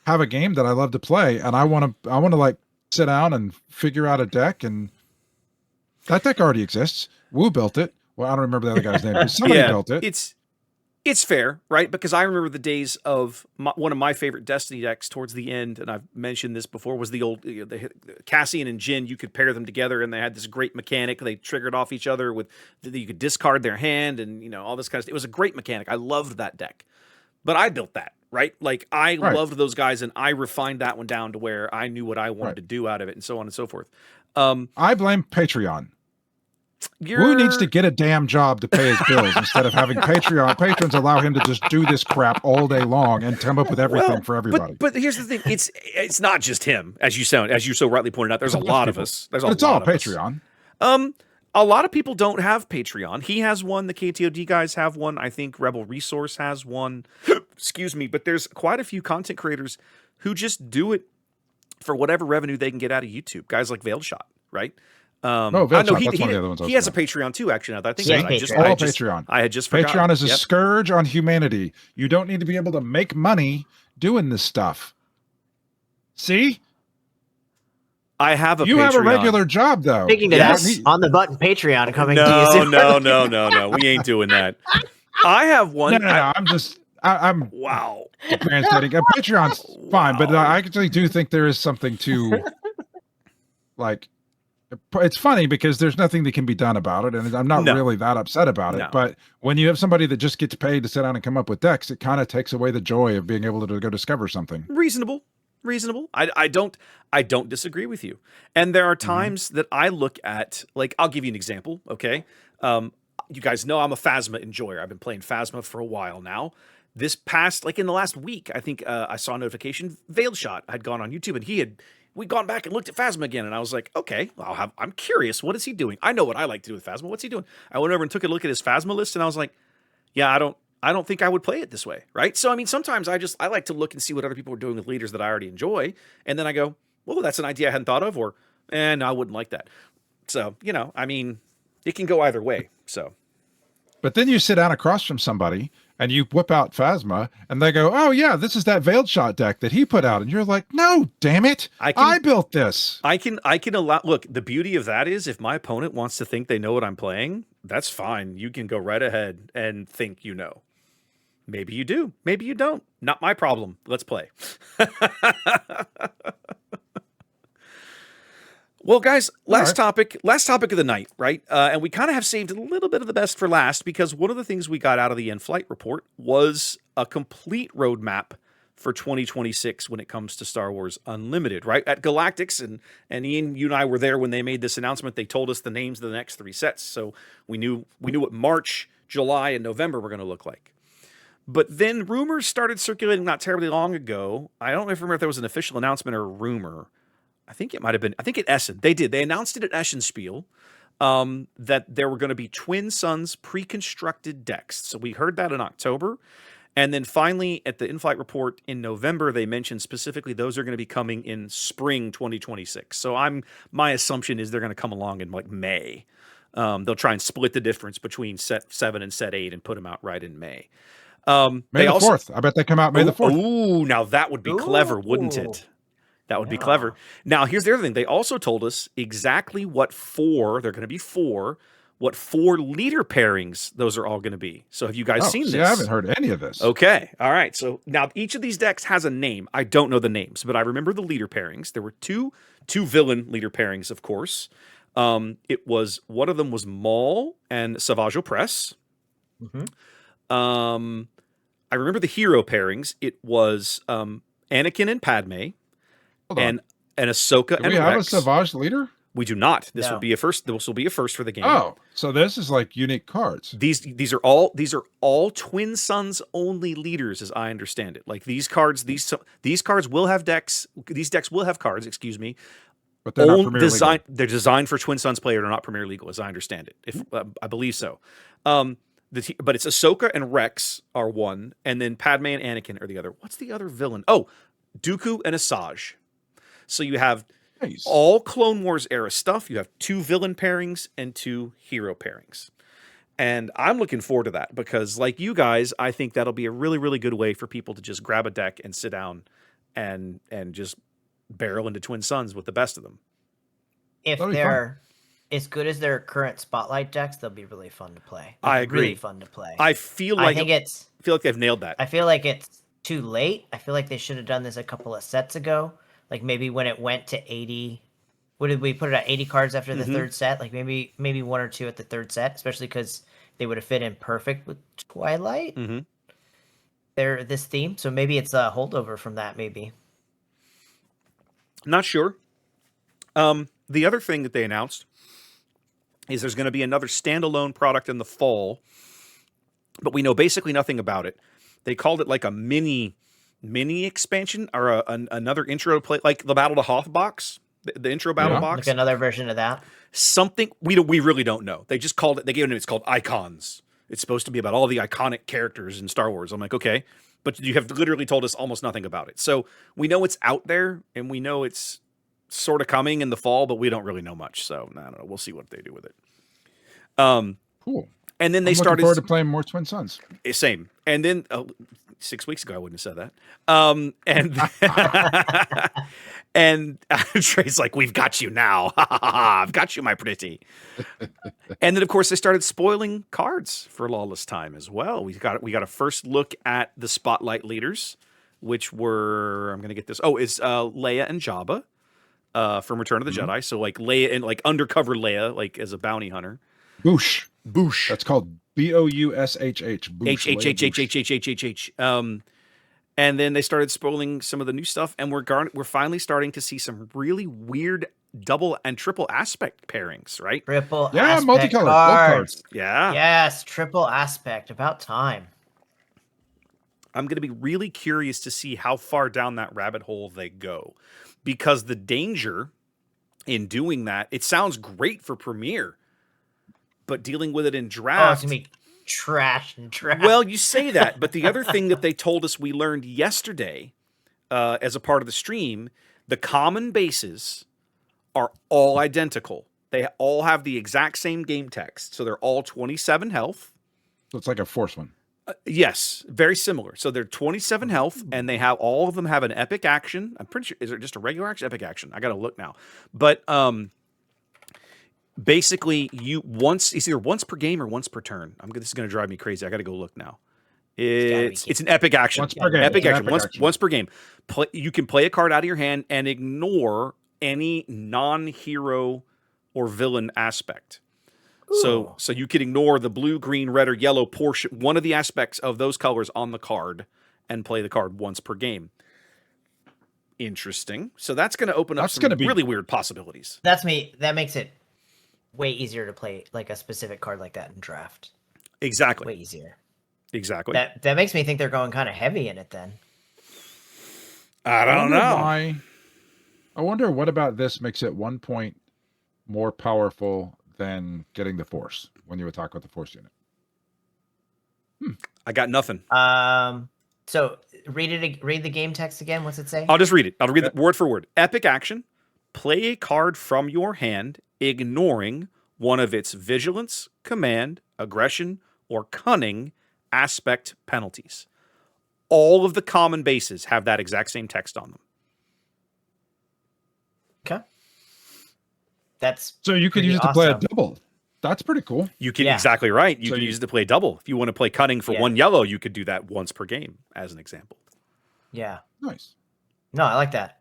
A: have a game that I love to play and I want to like sit down and figure out a deck, and that deck already exists. Woo built it. Well, I don't remember the other guy's name, but somebody built it.
B: It's fair, right? Because I remember the days of one of my favorite Destiny decks towards the end, and I've mentioned this before, was the old the Cassian and Jin. You could pair them together, and they had this great mechanic. They triggered off each other with you could discard their hand, and all this kind of stuff. It was a great mechanic. I loved that deck. But I built that, right? Like, I loved those guys, and I refined that one down to where I knew what I wanted to do out of it, and so on and so forth.
A: I blame Patreon. Who needs to get a damn job to pay his bills instead of having Patreon? Patrons allow him to just do this crap all day long and come up with everything for everybody.
B: But here's the thing: it's not just him, as you so rightly pointed out. There's a lot of us.
A: It's all Patreon.
B: A lot of people don't have Patreon. He has one. The KTOD guys have one. I think Rebel Resource has one. Excuse me. But there's quite a few content creators who just do it for whatever revenue they can get out of YouTube. Guys like Veiled Shot, right?
A: Veiled Shot. That's one of the other ones.
B: He has a Patreon too, actually. Now that I think
A: Patreon.
B: I had just forgotten.
A: Patreon is a scourge on humanity. You don't need to be able to make money doing this stuff. See?
B: I have a Patreon.
A: You have a regular job, though.
C: Speaking to that, on the button Patreon coming to you soon.
B: No. We ain't doing that. I have one.
A: No. I'm
B: wow.
A: Translating. Patreon's fine, but I actually do think there is something to, like, it's funny because there's nothing that can be done about it, and I'm not
B: No.
A: really that upset about it.
B: No.
A: But when you have somebody that just gets paid to sit down and come up with decks, it kind of takes away the joy of being able to go discover something.
B: Reasonable. I don't disagree with you. And there are times that I look at, like, I'll give you an example, okay? You guys know I'm a Phasma enjoyer. I've been playing Phasma for a while now. This past, like in the last week, I think I saw a notification, Veiled Shot had gone on YouTube, and we'd gone back and looked at Phasma again, and I was like, okay, I'm curious. What is he doing? I know what I like to do with Phasma. What's he doing? I went over and took a look at his Phasma list, and I was like, yeah, I don't think I would play it this way, right? So, I mean, sometimes I like to look and see what other people are doing with leaders that I already enjoy, and then I go, well, that's an idea I hadn't thought of, or, no, I wouldn't like that. So, I mean, it can go either way, so.
A: But then you sit down across from somebody and you whip out Phasma and they go, oh yeah, this is that Veiled Shot deck that he put out. And you're like, no, damn it. I built this.
B: I can allow, look, the beauty of that is if my opponent wants to think they know what I'm playing, that's fine. You can go right ahead and think you know. Maybe you do. Maybe you don't. Not my problem. Let's play. Well, guys, last topic of the night, right? And we kind of have saved a little bit of the best for last because one of the things we got out of the in-flight report was a complete roadmap for 2026 when it comes to Star Wars Unlimited, right? At Galactics, and Ian, you and I were there when they made this announcement. They told us the names of the next 3 sets, so we knew what March, July, and November were going to look like. But then rumors started circulating not terribly long ago. I don't remember if there was an official announcement or a rumor. I think it might have been. I think at Essen. They did. They announced it at Essenspiel that there were going to be Twin Suns pre-constructed decks. So we heard that in October. And then finally at the in-flight report in November, they mentioned specifically those are going to be coming in spring 2026. So my assumption is they're going to come along in like May. They'll try and split the difference between set 7 and set 8 and put them out right in May.
A: May the 4th. I bet they come out May the 4th.
B: Ooh, now that would be clever, wouldn't it? That would be clever. Now, here's the other thing. They also told us exactly what they're going to be what 4 leader pairings those are all going to be. So have you guys seen this?
A: I haven't heard any of this.
B: Okay. All right. So now each of these decks has a name. I don't know the names, but I remember the leader pairings. There were two villain leader pairings, of course. One of them was Maul and Savage Opress.
C: Mm-hmm.
B: I remember the hero pairings. It was Anakin and Padme. And Ahsoka and Rex.
A: Do we have a Savage leader?
B: We do not. This will be a first. This will be a first for the game.
A: Oh, so this is like unique cards.
B: These are all Twin Suns only leaders, as I understand it. Like these cards will have decks. These decks will have cards. Excuse me.
A: But they're not Premier Legal.
B: They're designed for Twin Suns player. They're not Premier Legal, as I understand it. I believe so. But it's Ahsoka and Rex are one, and then Padme and Anakin are the other. What's the other villain? Oh, Dooku and Asajj. So you have all Clone Wars era stuff. You have 2 villain pairings and 2 hero pairings. And I'm looking forward to that because, like you guys, I think that'll be a really, really good way for people to just grab a deck and sit down and just barrel into Twin Suns with the best of them.
C: If they're as good as their current Spotlight decks, they'll be really fun to play.
B: I agree.
C: Really fun to play.
B: I feel like they've nailed that.
C: I feel like it's too late. I feel like they should have done this a couple of sets ago. Like maybe when it went to 80, what did we put it at 80 cards after the third set? Like maybe 1 or 2 at the third set, especially because they would have fit in perfect with Twilight.
B: Mm-hmm.
C: They're this theme, so maybe it's a holdover from that. Maybe.
B: Not sure. The other thing that they announced is there's going to be another standalone product in the fall, but we know basically nothing about it. They called it like a mini expansion or another intro to play, like the Battle to Hoth box, the intro battle box.
C: Like another version of that.
B: Something we really don't know. They just called it. They gave it a name. It's called Icons. It's supposed to be about all the iconic characters in Star Wars. I'm like, okay, but you have literally told us almost nothing about it. So we know it's out there and we know it's sort of coming in the fall, but we don't really know much. So I don't know. We'll see what they do with it.
A: Cool.
B: And then they
A: looking forward to playing more Twin Suns.
B: Same. And then 6 weeks ago, I wouldn't have said that. And Trey's like, "We've got you now. I've got you, my pretty." And then, of course, they started spoiling cards for Lawless Time as well. We got a first look at the Spotlight leaders, which were, I'm going to get this. Oh, it's Leia and Jabba. from Return of the Jedi. So like Leia and like undercover Leia, like as a bounty hunter.
A: Boosh.
B: Boosh.
A: That's called Boushh. Boosh.
B: H. And then they started spoiling some of the new stuff, and we're finally starting to see some really weird double and triple aspect pairings, right?
C: Triple
A: Yeah,
C: aspect
A: multicolored. Love
C: cards.
A: cards.
B: Yeah.
C: Yes, triple aspect. About time.
B: I'm going to be really curious to see how far down that rabbit hole they go, because the danger in doing that, it sounds great for Premiere, but dealing with it in
C: Oh, it's
B: draft.
C: gonna be trash and trash.
B: Well, you say that, but the other thing that they told us we learned yesterday as a part of the stream, the common bases are all identical. They all have the exact same game text. So they're all 27 health.
A: So it's like a Force one.
B: Yes, very similar. So they're 27 health, and they have all of them have an epic action. I'm pretty sure, is it just a regular action? Epic action. I got to look now. But basically, it's either once per game or once per turn. This is going to drive me crazy. I got to go look now. It's an epic action.
A: Once per game.
B: Epic action.
A: Epic action.
B: Once per game. You can play a card out of your hand and ignore any non-hero or villain aspect. So you could ignore the blue, green, red, or yellow portion, one of the aspects of those colors on the card, and play the card once per game. Interesting. So that's going to open up some really weird possibilities.
C: That makes it way easier to play like a specific card like that in draft.
B: Exactly.
C: Way easier.
B: Exactly.
C: That makes me think they're going kind of heavy in it then.
B: I don't know.
A: I wonder what about this makes it 1 point more powerful than getting the Force when you attack with the Force unit.
B: I got nothing.
C: So read the game text again. What's it say?
B: I'll just read it. I'll read it word for word. Epic action. Play a card from your hand, ignoring one of its vigilance, command, aggression, or cunning aspect penalties. All of the common bases have that exact same text on them.
C: Okay.
A: So you could use it to play a double. That's pretty cool.
B: You can exactly right. You can use it to play double. If you want to play cunning for one yellow, you could do that once per game, as an example.
C: Yeah.
A: Nice.
C: No, I like that.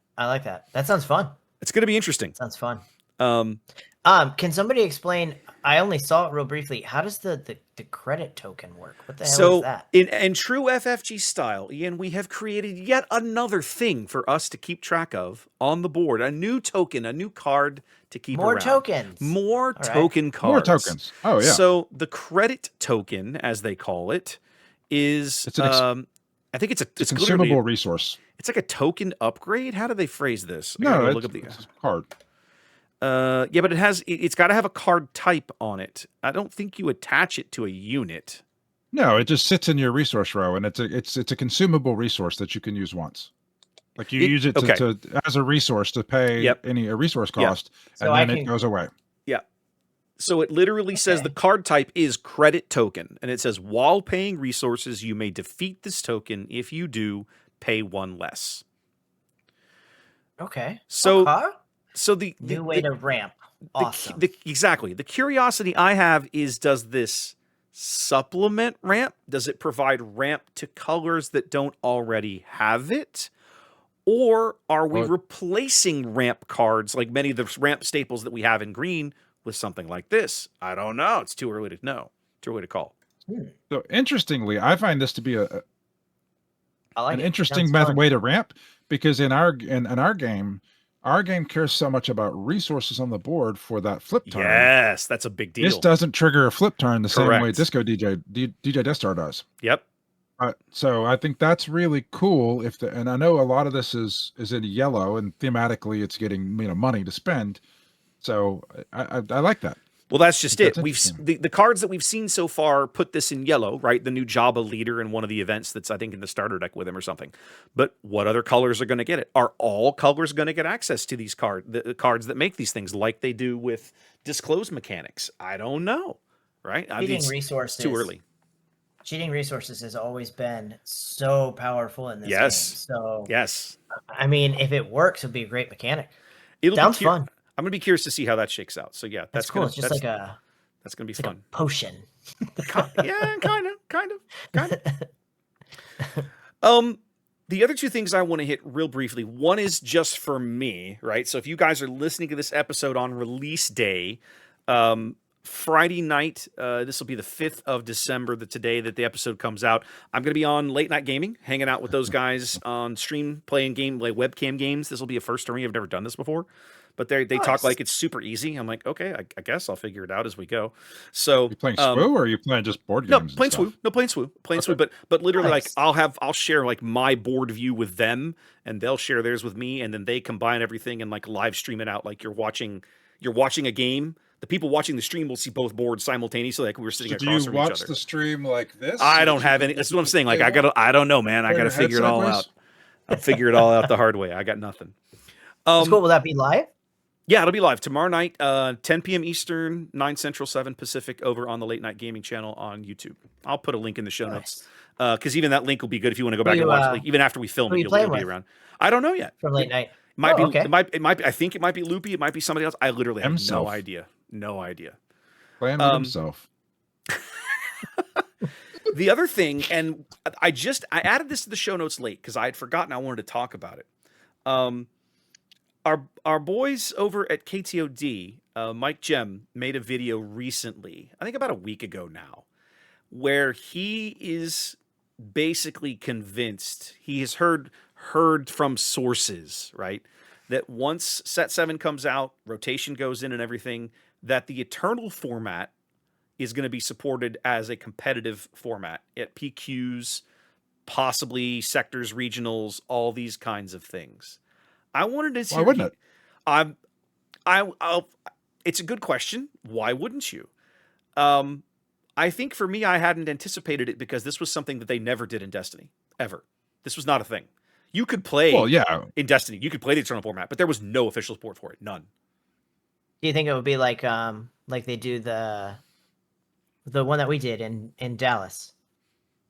C: That sounds fun.
B: It's going to be interesting.
C: Sounds fun. Can somebody explain? I only saw it real briefly. How does the credit token work? What the hell is that?
B: In true FFG style, Ian, we have created yet another thing for us to keep track of on the board. A new token, a new card to keep around. More token cards.
A: More tokens. Oh, yeah.
B: So the credit token, as they call it, is I think it's a
A: consumable resource.
B: It's like a token upgrade. How do they phrase this?
A: It's a card.
B: Yeah, but it's got to have a card type on it. I don't think you attach it to a unit.
A: No, it just sits in your resource row, and it's a consumable resource that you can use once. Like you use it to as a resource to pay a resource cost, and then it goes away.
B: Yeah. So it literally says the card type is credit token, and it says while paying resources, you may defeat this token. If you do, pay one less.
C: Okay.
B: So the
C: new way to ramp. Awesome.
B: Exactly. The curiosity I have is, does this supplement ramp? Does it provide ramp to colors that don't already have it? Or are we replacing ramp cards, like many of the ramp staples that we have in green, with something like this? I don't know. It's too early to know. Too early to call.
A: So interestingly, I find this to be an interesting way to ramp, because in our game, our game cares so much about resources on the board for that flip turn.
B: Yes, that's a big deal.
A: This doesn't trigger a flip turn the same way Disco DJ Death Star does.
B: Yep.
A: So I think that's really cool. And I know a lot of this is in yellow, and thematically it's getting money to spend. So I like that.
B: Well, that's just it. The cards that we've seen so far put this in yellow, right? The new Jabba leader in one of the events that's, I think, in the starter deck with him or something. But what other colors are going to get it? Are all colors going to get access to these the cards that make these things, like they do with disclose mechanics? I don't know, right?
C: Cheating resources.
B: Too early.
C: Cheating resources has always been so powerful in this game. So I mean, if it works, it'll be a great mechanic. Sounds fun.
B: I'm gonna be curious to see how that shakes out. So yeah, that's
C: cool.
B: Gonna,
C: it's just
B: that's gonna be fun.
C: Like a potion.
B: Yeah, kind of. The other two things I want to hit real briefly. One is just for me, right? So if you guys are listening to this episode on release day, Friday night, this will be the 5th of December, the today that the episode comes out. I'm going to be on Late Night Gaming, hanging out with those guys on stream, playing webcam games. This will be a first for me. I've never done this before. But they talk like it's super easy. I'm like, okay, I guess I'll figure it out as we go. So
A: you playing SWU or are you playing just board games?
B: No, playing SWU. No, playing SWU. Playing SWU. But literally,
C: Nice.
B: like I'll share like my board view with them, and they'll share theirs with me, and then they combine everything and like live stream it out like you're watching a game. The people watching the stream will see both boards simultaneously, like we were sitting across from each other.
A: Do you watch the stream like this?
B: I don't have any. That's what I'm saying. Like I don't know, man. I got to figure it all out. I'll figure it all out the hard way. I got nothing.
C: That's cool. Will that be live?
B: Yeah, it'll be live tomorrow night, 10 p.m. Eastern, 9 Central, 7 Pacific, over on the Late Night Gaming channel on YouTube. I'll put a link in the show notes, because even that link will be good if you want to go back and watch. Like, even after we film it, you'll be around. I don't know yet.
C: From Late Night.
B: Might be.
C: Okay.
B: It might be. I think it might be Loopy. It might be somebody else. I literally have no idea. No idea.
A: Playing with himself.
B: The other thing, and I added this to the show notes late because I had forgotten I wanted to talk about it. Our boys over at KTOD, Mike Gem, made a video recently, I think about a week ago now, where he is basically convinced, he has heard from sources, right, that once Set 7 comes out, rotation goes in and everything, that the Eternal format is going to be supported as a competitive format at PQs, possibly sectors, regionals, all these kinds of things. I wanted to see.
A: Why wouldn't
B: it? It's a good question. Why wouldn't you? I think for me, I hadn't anticipated it because this was something that they never did in Destiny, ever. This was not a thing. You could play in Destiny. You could play the Eternal format, but there was no official support for it. None.
C: Do you think it would be like they do the one that we did in Dallas?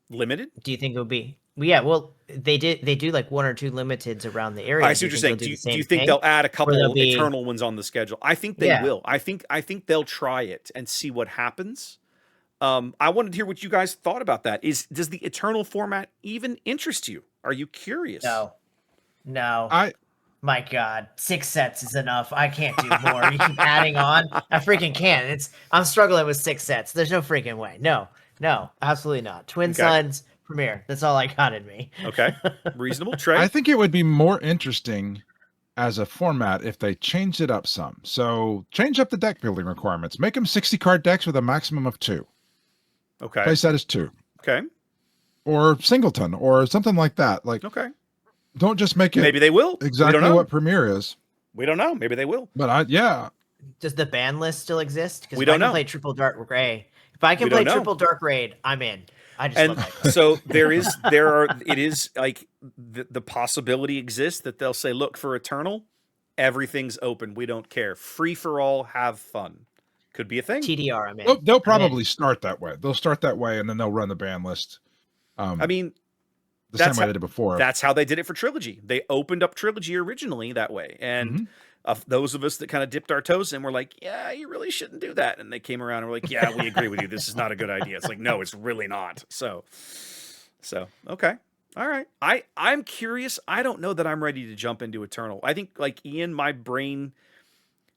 B: Limited?
C: Do you think it would be? Yeah, well, they do like 1 or 2 limiteds around the area.
B: I see what you're saying. Do you think they'll add a couple Eternal ones on the schedule? I think they will. I think they'll try it and see what happens. I wanted to hear what you guys thought about that. Does the Eternal format even interest you? Are you curious?
C: No. My God, 6 sets is enough. I can't do more. You keep adding on. I freaking can't. I'm struggling with 6 sets. There's no freaking way. No, absolutely not. Twin Suns. Premiere. That's all I got in me.
B: Okay. Reasonable. Trey?
A: I think it would be more interesting as a format if they changed it up some. So change up the deck building requirements. Make them 60 card decks with a maximum of 2.
B: Okay.
A: Play set is 2.
B: Okay.
A: Or singleton or something like that. Like,
B: okay.
A: Don't just make it.
B: Maybe they will.
A: Exactly what Premiere is.
B: We don't know. Maybe they will.
A: But
C: Does the ban list still exist? Because
B: we don't know.
C: Play Triple Dark Raid. If I can play Triple Dark Raid, I'm in. I just love that.
B: So it is like the possibility exists that they'll say, look, for Eternal, everything's open. We don't care. Free for all, have fun. Could be a thing.
C: TDR, I'm in.
A: They'll probably start that way. They'll start that way and then they'll run the ban list.
B: I mean,
A: the same way they did before.
B: That's how they did it for Trilogy. They opened up Trilogy originally that way. And those of us that kind of dipped our toes in were like, yeah, you really shouldn't do that. And they came around and were like, yeah, we agree with you. This is not a good idea. It's like, no, it's really not. So okay. All right. I'm curious. I don't know that I'm ready to jump into Eternal. I think like Ian, my brain.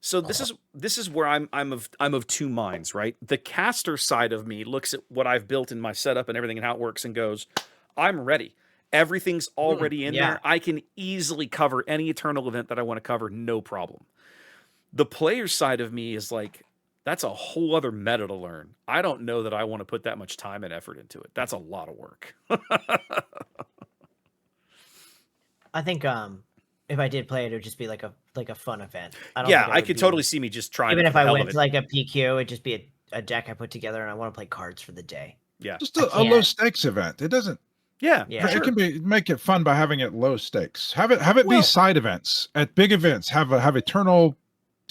B: So this is where I'm of two minds, right? The caster side of me looks at what I've built in my setup and everything and how it works and goes, I'm ready. Everything's already in there. I can easily cover any Eternal event that I want to cover, no problem. The player side of me is like, that's a whole other meta to learn. I don't know that I want to put that much time and effort into it. That's a lot of work.
C: I think if I did play it, it would just be like a fun event.
B: I could totally see me just trying.
C: Even if I went to like a PQ, it'd just be a deck I put together, and I want to play cards for the day.
B: Yeah,
A: just a low stakes event. It doesn't.
B: Yeah,
A: it can make it fun by having it low stakes. Have it be side events at big events. Have Eternal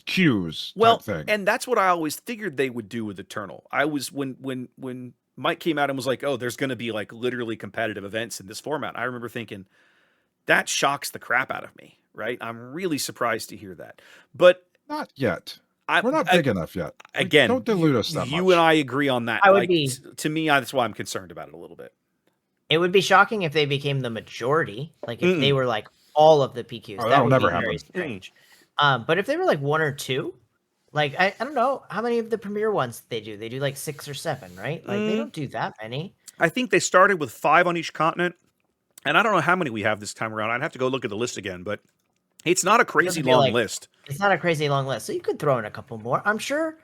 A: queues. Thing.
B: And that's what I always figured they would do with Eternal. I was when Mike came out and was like, "Oh, there's going to be like literally competitive events in this format." I remember thinking that shocks the crap out of me. Right? I'm really surprised to hear that, but
A: not yet. We're not big enough yet.
B: Again,
A: don't dilute us that much.
B: You and I agree on that.
C: I would be.
B: To me, that's why I'm concerned about it a little bit.
C: It would be shocking if they became the majority. Like if they
B: Mm-mm.
C: were like all of the PQs,
A: Oh,
C: that
A: that'll
C: would be
A: never
C: very
A: happen.
C: strange. But if they were like one or two, like I don't know how many of the premier ones they do. They do like 6 or 7, right? Like they don't do that many.
B: I think they started with 5 on each continent, and I don't know how many we have this time around. I'd have to go look at the list again, but it's not a
C: It
B: crazy
C: doesn't feel
B: long
C: like
B: list.
C: it's not a crazy long list, so you could throw in a couple more. I'm sure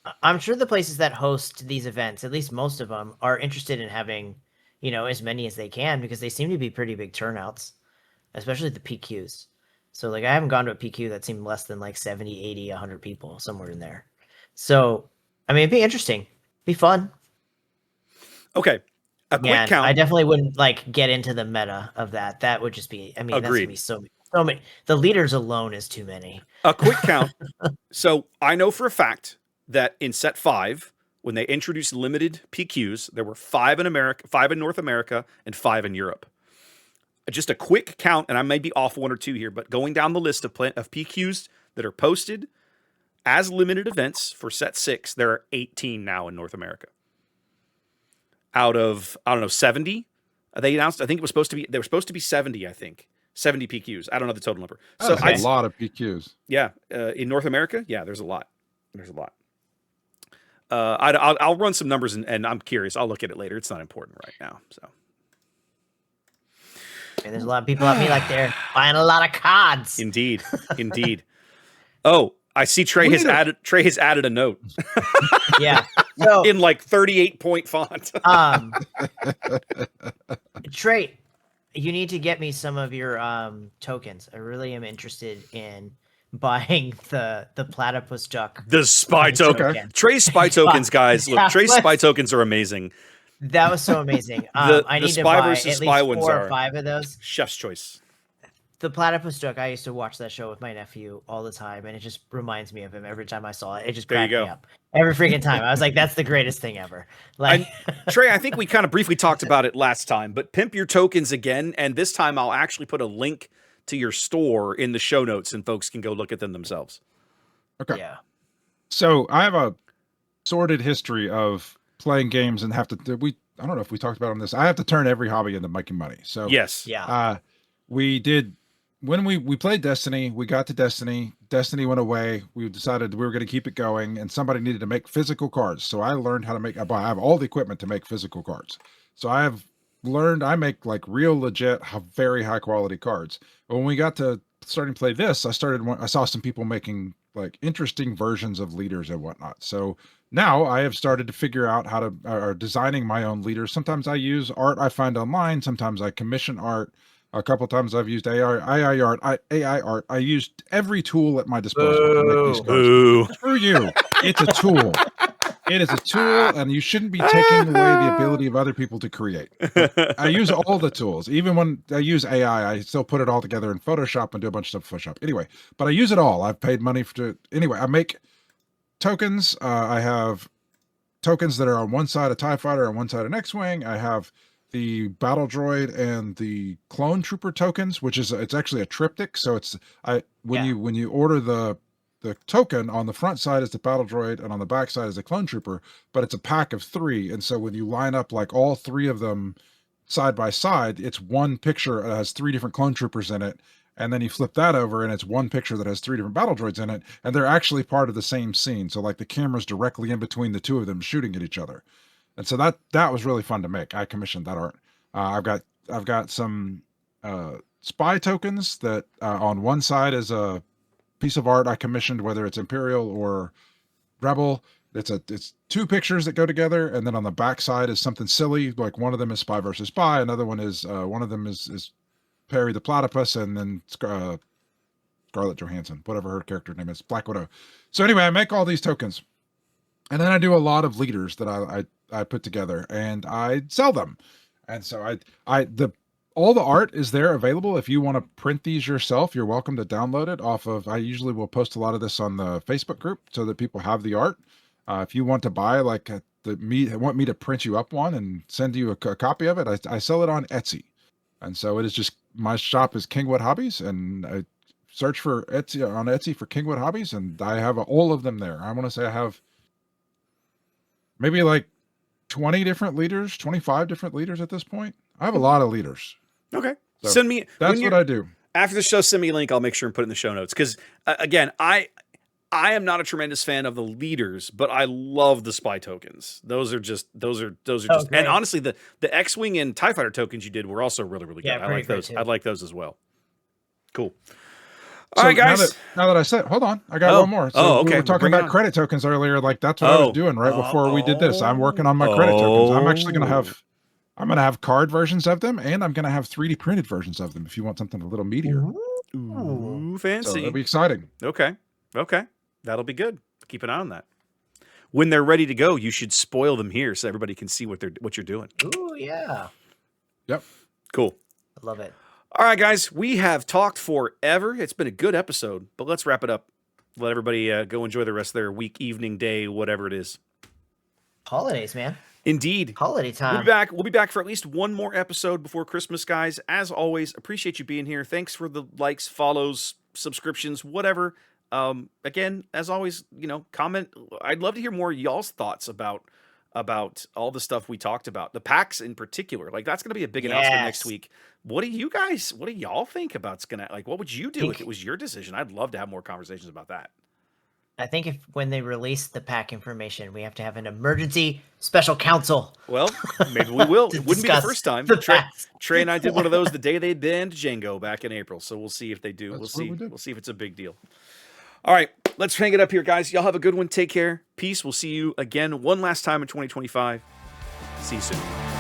C: the places that host these events, at least most of them, are interested in having, as many as they can because they seem to be pretty big turnouts, especially the PQs. So like I haven't gone to a PQ that seemed less than like 70, 80, 100 people, somewhere in there. So, I mean, it'd be interesting. Be fun.
B: Okay, a quick
C: Yeah,
B: count.
C: I definitely wouldn't like get into the meta of that. That would just be, I mean, that's gonna
B: Agreed.
C: be so many. The leaders alone is too many.
B: A quick count. So I know for a fact that in set 5, when they introduced limited PQs, there were 5 in America, 5 in North America, and 5 in Europe. Just a quick count, and I may be off 1 or 2 here, but going down the list of PQs that are posted as limited events for set 6, there are 18 now in North America. Out of, I don't know, 70 they announced. I think there were supposed to be 70. I think 70 PQs. I don't know the total number. So
A: That's a lot of PQs.
B: Yeah, in North America, yeah, there's a lot. There's a lot. I'll run some numbers and I'm curious. I'll look at it later. It's not important right now. So
C: And there's a lot of people like me like they're buying a lot of cards.
B: indeed. Oh, I see Trey has added a note.
C: Yeah. So
B: in like 38-point font.
C: Trey, you need to get me some of your tokens. I really am interested in buying the platypus duck.
B: The spy token. Trey's spy tokens, guys. Look, Trey's spy tokens are amazing.
C: That was so amazing. I need to buy at least 4 or 5 of those.
B: Chef's choice.
C: The platypus duck, I used to watch that show with my nephew all the time, and it just reminds me of him every time I saw it. It just cracked me up every freaking time. I was like, that's the greatest thing ever. Like
B: Trey, I think we kind of briefly talked about it last time, but pimp your tokens again, and this time I'll actually put a link to your store in the show notes, and folks can go look at them themselves.
A: Okay.
C: Yeah.
A: So I have a sordid history of playing games and have to I don't know if we talked about on this. I have to turn every hobby into making money. So
B: yes.
A: Yeah. We did when we played Destiny, we got to Destiny. Destiny went away. We decided we were going to keep it going, and somebody needed to make physical cards. So I learned how to make. I have all the equipment to make physical cards. So I make like real legit, very high quality cards. But when we got to starting to play this, I saw some people making like interesting versions of leaders and whatnot. So now I have started to figure out how to or designing my own leaders. Sometimes I use art I find online. Sometimes I commission art. A couple of times I've used AI art. I used every tool at my disposal to make these cards. Screw you. It's a tool. It is a tool, and you shouldn't be taking away the ability of other people to create. But I use all the tools. Even when I use AI, I still put it all together in Photoshop and do a bunch of stuff in Photoshop. Anyway, but I use it all. I've paid money anyway, I make tokens. I have tokens that are on one side a TIE fighter, on one side an X-Wing. I have the battle droid and the clone trooper tokens, which is it's actually a triptych. So it's when you order the token, on the front side is the battle droid and on the back side is the clone trooper, but it's a pack of 3. And so when you line up like all 3 of them side by side, it's one picture that has 3 different clone troopers in it. And then you flip that over and it's one picture that has 3 different battle droids in it. And they're actually part of the same scene. So like the camera's directly in between the 2 of them shooting at each other. And so that was really fun to make. I commissioned that art. I've got some spy tokens that on one side is a piece of art I commissioned, whether it's Imperial or Rebel. It's 2 pictures that go together, and then on the back side is something silly, like one of them is Spy versus Spy, another one is one of them is Perry the Platypus, and then Scarlett Johansson, whatever her character name is, Black Widow. So anyway, I make all these tokens, and then I do a lot of leaders that I put together, and I sell them. And so all the art is there available. If you want to print these yourself, you're welcome to download it off of, I usually will post a lot of this on the Facebook group so that people have the art. If you want to buy want me to print you up one and send you a copy of it, I sell it on Etsy. And so it is just, my shop is Kingwood Hobbies, and I search for Etsy for Kingwood Hobbies, and I have all of them there. I want to say I have maybe like 20 different leaders, 25 different leaders at this point. I have a lot of leaders.
B: Okay.
A: So
B: Send me.
A: That's what I do.
B: After the show, send me a link. I'll make sure and put it in the show notes. Because again, I am not a tremendous fan of the leaders, but I love the spy tokens. Those are just
C: great.
B: and honestly, the X-Wing and TIE Fighter tokens you did were also really, really good.
C: Yeah,
B: I
C: pretty
B: like
C: great
B: those.
C: too.
B: I like those as well. Cool.
A: So
B: All right, guys.
A: Now that I said, hold on, I got
B: Oh.
A: one more. So
B: Oh, okay.
A: we were talking
B: Bring it
A: about
B: on.
A: credit tokens earlier. Like that's what I was doing right before we did this. I'm working on my credit tokens. I'm actually going to have, I'm going to have card versions of them, and I'm going to have 3D printed versions of them. If you want something a little meatier,
B: Ooh,
A: so
B: fancy.
A: it'll be exciting.
B: Okay. That'll be good. Keep an eye on that. When they're ready to go, you should spoil them here so everybody can see what you're doing.
C: Ooh, yeah.
A: Yep.
B: Cool.
C: I love it.
B: All right, guys, we have talked forever. It's been a good episode, but let's wrap it up. Let everybody go enjoy the rest of their week, evening, day, whatever it is.
C: Holidays, man.
B: Indeed.
C: Holiday time.
B: We'll be back for at least one more episode before Christmas, guys. As always, appreciate you being here. Thanks for the likes, follows, subscriptions, whatever. Again, as always, comment. I'd love to hear more of y'all's thoughts about all the stuff we talked about. The PAX in particular. Like, that's going to be a big announcement next week. What do y'all think about it's gonna, like, what would you do if it was your decision? I'd love to have more conversations about that.
C: I think when they release the pack information, we have to have an emergency special council.
B: Well, maybe we will. It wouldn't be the
C: discuss
B: first time.
C: the
B: Trey,
C: packs.
B: Trey and I did one of those the day they banned Django back in April. So we'll see if they do.
A: That's
B: We'll
A: what
B: see.
A: we did.
B: We'll see if it's a big deal. All right, let's hang it up here, guys. Y'all have a good one. Take care. Peace. We'll see you again one last time in 2025. See you soon.